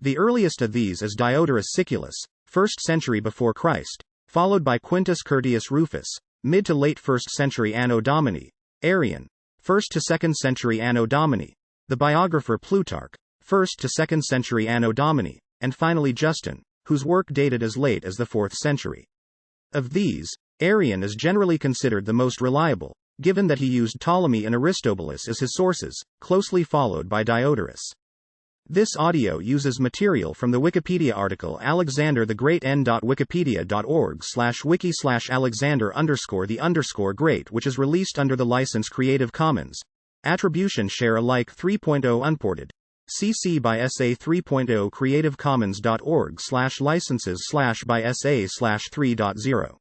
The earliest of these is Diodorus Siculus, 1st century before Christ, followed by Quintus Curtius Rufus, mid to late 1st century Anno Domini, Arrian, 1st to 2nd century Anno Domini, the biographer Plutarch, 1st to 2nd century Anno Domini, and finally Justin, whose work dated as late as the 4th century. Of these, Arrian is generally considered the most reliable, given that he used Ptolemy and Aristobulus as his sources, closely followed by Diodorus. This audio uses material from the Wikipedia article Alexander the Great n.wikipedia.org/wiki/Alexander_the_Great, which is released under the license Creative Commons. Attribution Share Alike 3.0 Unported. CC by SA 3.0 creativecommons.org/licenses/by SA/3.0